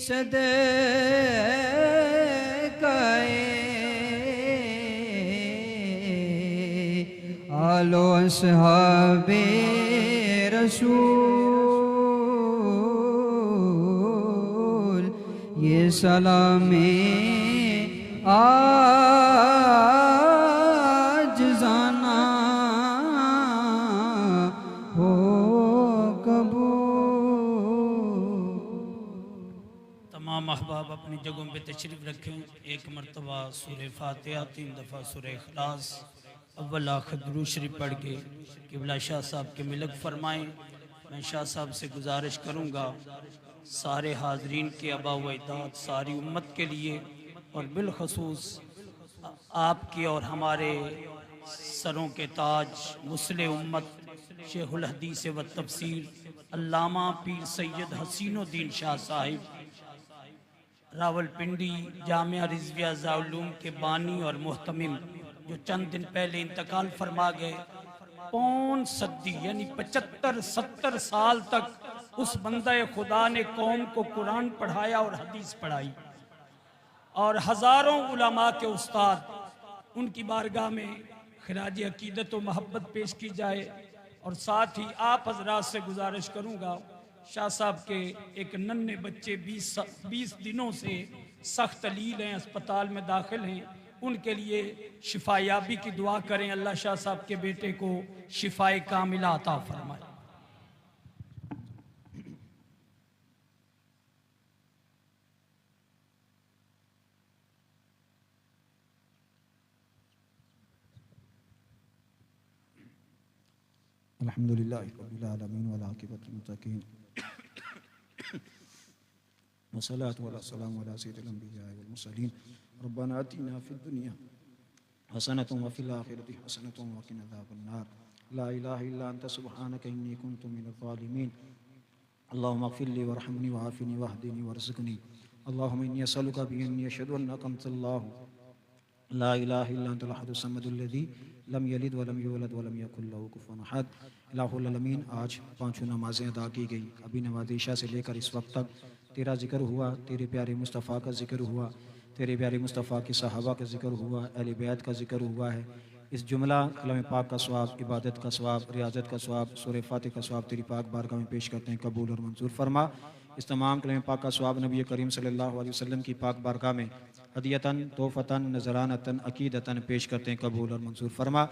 सदक़ए आलो अस्हाबे रसूल, ये सलामे आज जाना हो कबूल। तमाम अहबाब अपनी जगहों पे तशरीफ़ रखें। एक मरतबा सूरह फातिहा, 3 दफ़ा सूरह इखलास, अव्वल आखिर दुरूद शरीफ पढ़ के क़िबला शाह साहब के मिलक फरमाएँ। मैं शाह साहब से गुजारिश करूँगा सारे हाजरीन के अबा व अजदाद, सारी उम्मत के लिए और बिलखसूस आपके और हमारे सरों के ताज मुस्लिम उम्मत शेखुल हदीस व तफसीर अल्लामा पीर सैयद हसीनुद्दीन शाह साहिब रावलपिंडी जामिया रिज़विया ज़ाउलूम के बानी और मुहतमिम, जो चंद दिन पहले इंतकाल फरमा गए। 5 सदी यानी 75-70 साल तक उस बंदा खुदा ने कौम को कुरान पढ़ाया और हदीस पढ़ाई, और हज़ारों उलमा के उस्ताद। उनकी बारगाह में खिराज अकीदत व मोहब्बत पेश की जाए। और साथ ही आप हजरात से गुजारिश करूँगा, शाह साहब के एक नन्हे बच्चे 20 दिनों से सख्त अलील हैं, अस्पताल में दाखिल हैं। उनके लिए शिफायाबी की दुआ करें। अल्लाह शाह साहब के बेटे को शिफाए कामिला अता फरमाए। अल्हम्दुलिल्लाहि रब्बिल आलमीन वल आक़िबतुल मुत्तक़ीन वस्सलातु वस्सलामु अला सय्यिदिल अंबिया'i वल मुरसलीन। रब्बना आतिना फिद दुनिया हसनतन व फिल आखिरति हसनतन व क़िना अज़ाबन नार। ला इलाहा इल्ला अंता सुब्हानका इन्नी कुन्तु मिनज़ ज़ालिमीन। अल्लाहुम्मा इग़फ़िर ली वरहमनी वआफ़िनी वहदिनी वरज़ुक़नी अल्लाहुम्मा इन्नी असअलुका बिअन्नी अशहदु अन्नका अंतल्लाहु ला इलाहा इल्ला अंतल अहदुस समदुल्लज़ी लम यलिद वलम यूलद वलम यकुल लहू कुफुवन अहद। इलाहुल आलमीन, आज पाँचों नमाज़ें अदा की गई। अभी नमाज़ इशा से लेकर इस वक्त तक तेरा ज़िक्र हुआ, तेरे प्यारे मुस्तफ़ा का ज़िक्र हुआ, तेरे प्यारे मुस्तफ़ा के सहाबा का ज़िक्र हुआ, अहले बैत का ज़िक्र हुआ है। इस जुमला कलम पाक का सवाब, इबादत का सवाब, रियाजत का सवाब, सूरह फातिहा का सवाब तेरी पाक बारगाह में पेश करते हैं, कबूल और मंजूर फरमा। इस तमाम कलम पाक का सवाब नबी करीम सल्लल्लाहु अलैहि वसल्लम की पाक बारगाह में हदियतन, तोहफ़तन, नज़रानतन, अकीदतन पेश करते हैं, कबूल और मंजूर फरमा।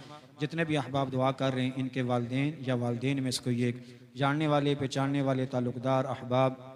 जितने भी अहबाब दुआ कर रहे हैं, इनके वालिदैन या वालिदैन में से कोई एक जानने वाले, पहचानने वाले, ताल्लुक़दार, अहबाब,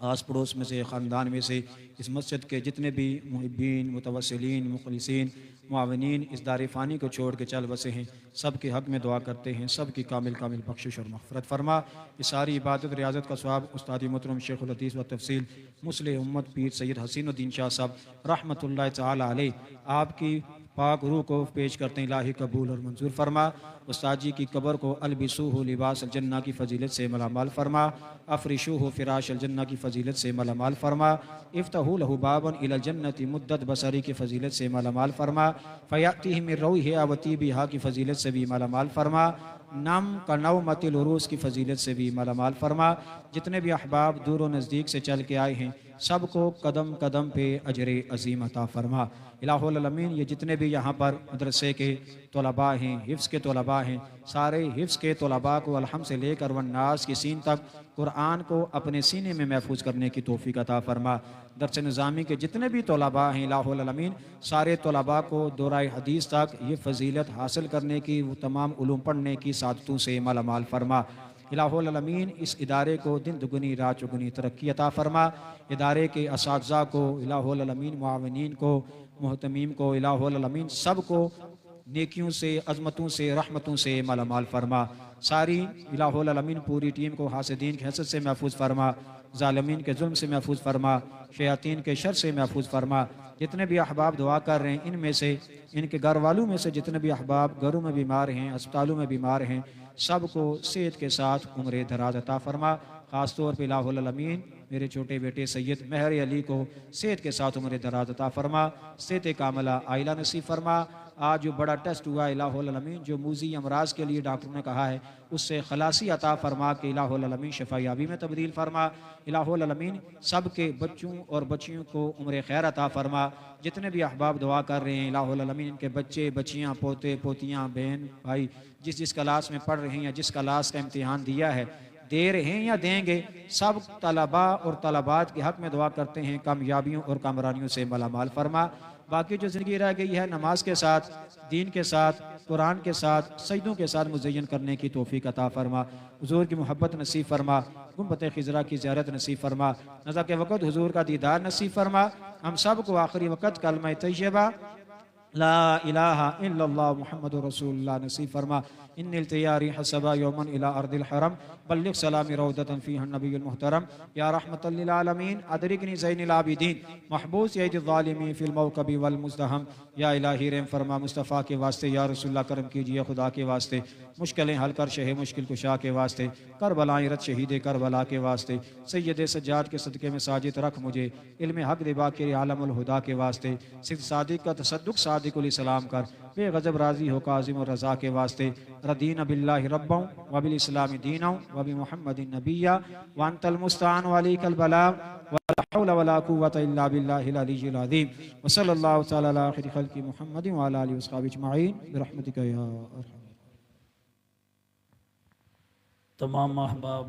आस पड़ोस में से, ख़ानदान में से, इस मस्जिद के जितने भी मुहिब्बीन, मुतवस्सिलीन, मुखलिसीन, मुआविनीन इस दार फ़ानी को छोड़ के चल बसे हैं, सब के हक़ में दुआ करते हैं, सब की कामिल कामिल बख्शिश और मग़फ़िरत फरमा। ये सारी इबादत रियाजत का सवाब उस्ताद मोहतरम शेखुल हदीस व तफसील मुस्लिह उम्मत पीर सैयद हसीनुद्दीन शाह साहब रहमतुल्लाह तआला अलैह आपकी पाक रूह को पेश करते हैं, इलाही कबूल और मंजूर फरमा। उस्ताद जी की कब्र को अलबिसूहु लिबास जन्ना की फजीलत से मलामाल फरमा, अफरिशूहु फिराश जन्ना की फजीलत से मलामाल फरमा, इफ्तहू लहू बाबन इलल जन्नति मुद्दत बसरी की फजीलत से मलामाल फरमा, फ़यातिही मिन रौही आवती बिहा की फजीलत से भी मलामाल फरमा, नम का नौमतिल उरूस की फजीलत से भी मलामाल फरमा। जितने भी अहबाब दूर व नज़दीक से चल के आए हैं, सबको कदम कदम पे अजर अजीम अता फरमा। इलाहुल आलमीन, ये जितने भी यहाँ पर मदरसे के तलबा हैं, हिफ्ज़ के तलबा हैं, सारे हिफ्ज़ के तलबा को अलहम से लेकर वन्नास की सीन तक कुरान को अपने सीने में महफूज करने की तौफीक अता फरमा। दर्स निज़ामी के जितने भी तलबा हैं, इलाहुल आलमीन, सारे तलबा को दौराए हदीस तक ये फ़जीलत हासिल करने की, वो तमाम उलूम पढ़ने की सादतों से मालामाल फरमा। इलाहुल आलमीन, इस इदारे को दिन दुगुनी रात चौगुनी तरक्की अता फरमा। इदारे के असातिज़ा को इलाहुल आलमीन, मुआविनीन को, मोहतमीम को इलाहुल आलमीन सब को नेकियों से, अज़मतों से, रहमतों से मालामाल फरमा। सारी इलाहुल आलमीन पूरी टीम को हासिदीन के हसद से महफूज फरमा, ज़ालिमीन के जुल्म से महफूज फरमा, शयातीन के शर से महफूज फरमा। जितने भी अहबाब दुआ कर रहे हैं, इनमें से, इनके घर वालों में से जितने भी अहबाब घरों में बीमार हैं, अस्पतालों में बीमार हैं, सबको सेहत के साथ उम्र दराज अता फरमा। ख़ास तौर पर इलाहुल आलमीन मेरे छोटे बेटे सैयद महर अली को सेहत के साथ उम्र दराज अता फरमा, सेहत कामला आइला नसीब फरमा। आज जो बड़ा टेस्ट हुआ इलाहुल आलमीन, जो मूजी अमराज के लिए डॉक्टर ने कहा है, उससे खलासी अता फरमा के इलाहुल आलमीन शफायाबी में तब्दील फरमा। इलाहुल आलमीन सब के बच्चों और बच्चियों को उम्र खैर अता फरमा। जितने भी अहबाब दुआ कर रहे हैं, इलाहुल आलमीन इनके बच्चे, बच्चियाँ, पोते, पोतियाँ, बहन, भाई जिस जिस क्लास में पढ़ रहे हैं या जिस क्लास का इम्तिहान दिया है, दे रहे हैं या देंगे, सब तलबा और तलबात के हक़ में दुआ करते हैं, कामयाबियों और कामरानियों से मलामाल फरमा। बाकी जो ज़िंदगी रह गई है, नमाज के साथ, दीन के साथ, कुरान के साथ, सजदों के साथ मुज़य्यन करने की तौफीक अता फरमा। हुजूर की मोहब्बत नसीब फरमा, गुंबत खिज़रा की ज़ियारत नसीब फरमा, नज़ा के वक़्त हुजूर का दीदार नसीब फरमा। हम सब को आखिरी वक़्त कलमा तय्यबा ला इलाहा इल्लल्लाह मुहम्मदुर रसूलुल्लाह नसीब फरमा। इन्निल तैयारी हसबा यौमन इला अर्दिल हरम बल्लिग सलामी रौदतन फीहा नबियुल मुहतरम या रहमतल लिल आलमीन अदरिकनी ज़ैनिल आबिदीन महबूस यदिल ज़ालिमीन फिल मौकबी वल मुज़दहम। या इलाही रहम फरमा मुस्तफ़ा के वास्ते, या रसूलुल्लाह करम कीजिए खुदा के वास्ते, मुश्किलें हल कर शहे मुश्किल कुशा के वास्ते, करबलाएं रत शहीद करबला के वास्ते, सैयद सज्जाद के सदक़े में साजिद रख मुझे, इल्म हक़ दिबा के आलमुल हुदा के वास्ते, सिद्ध सादिक का तसद्दुक़ सादिकुल इस्लाम कर, बेगज़ब राज़ी हो काज़िम और रज़ा के वास्ते, रदीन बिल्लाहि रब्बन व बिल इस्लामी दीनन व बि मुहम्मदिन नबिय्या व अंतल मुस्तआन व अलैकल बलाग वला हौला वला कुव्वता इल्ला बिल्लाहिल अलिय्यिल अज़ीम व सल्लल्लाहु तआला अला खैरि खल्क़ि मुहम्मदिन व अला आलिहि व अस्हाबिहि अजमईन बिरहमतिका या अरहम। तमाम अहबाब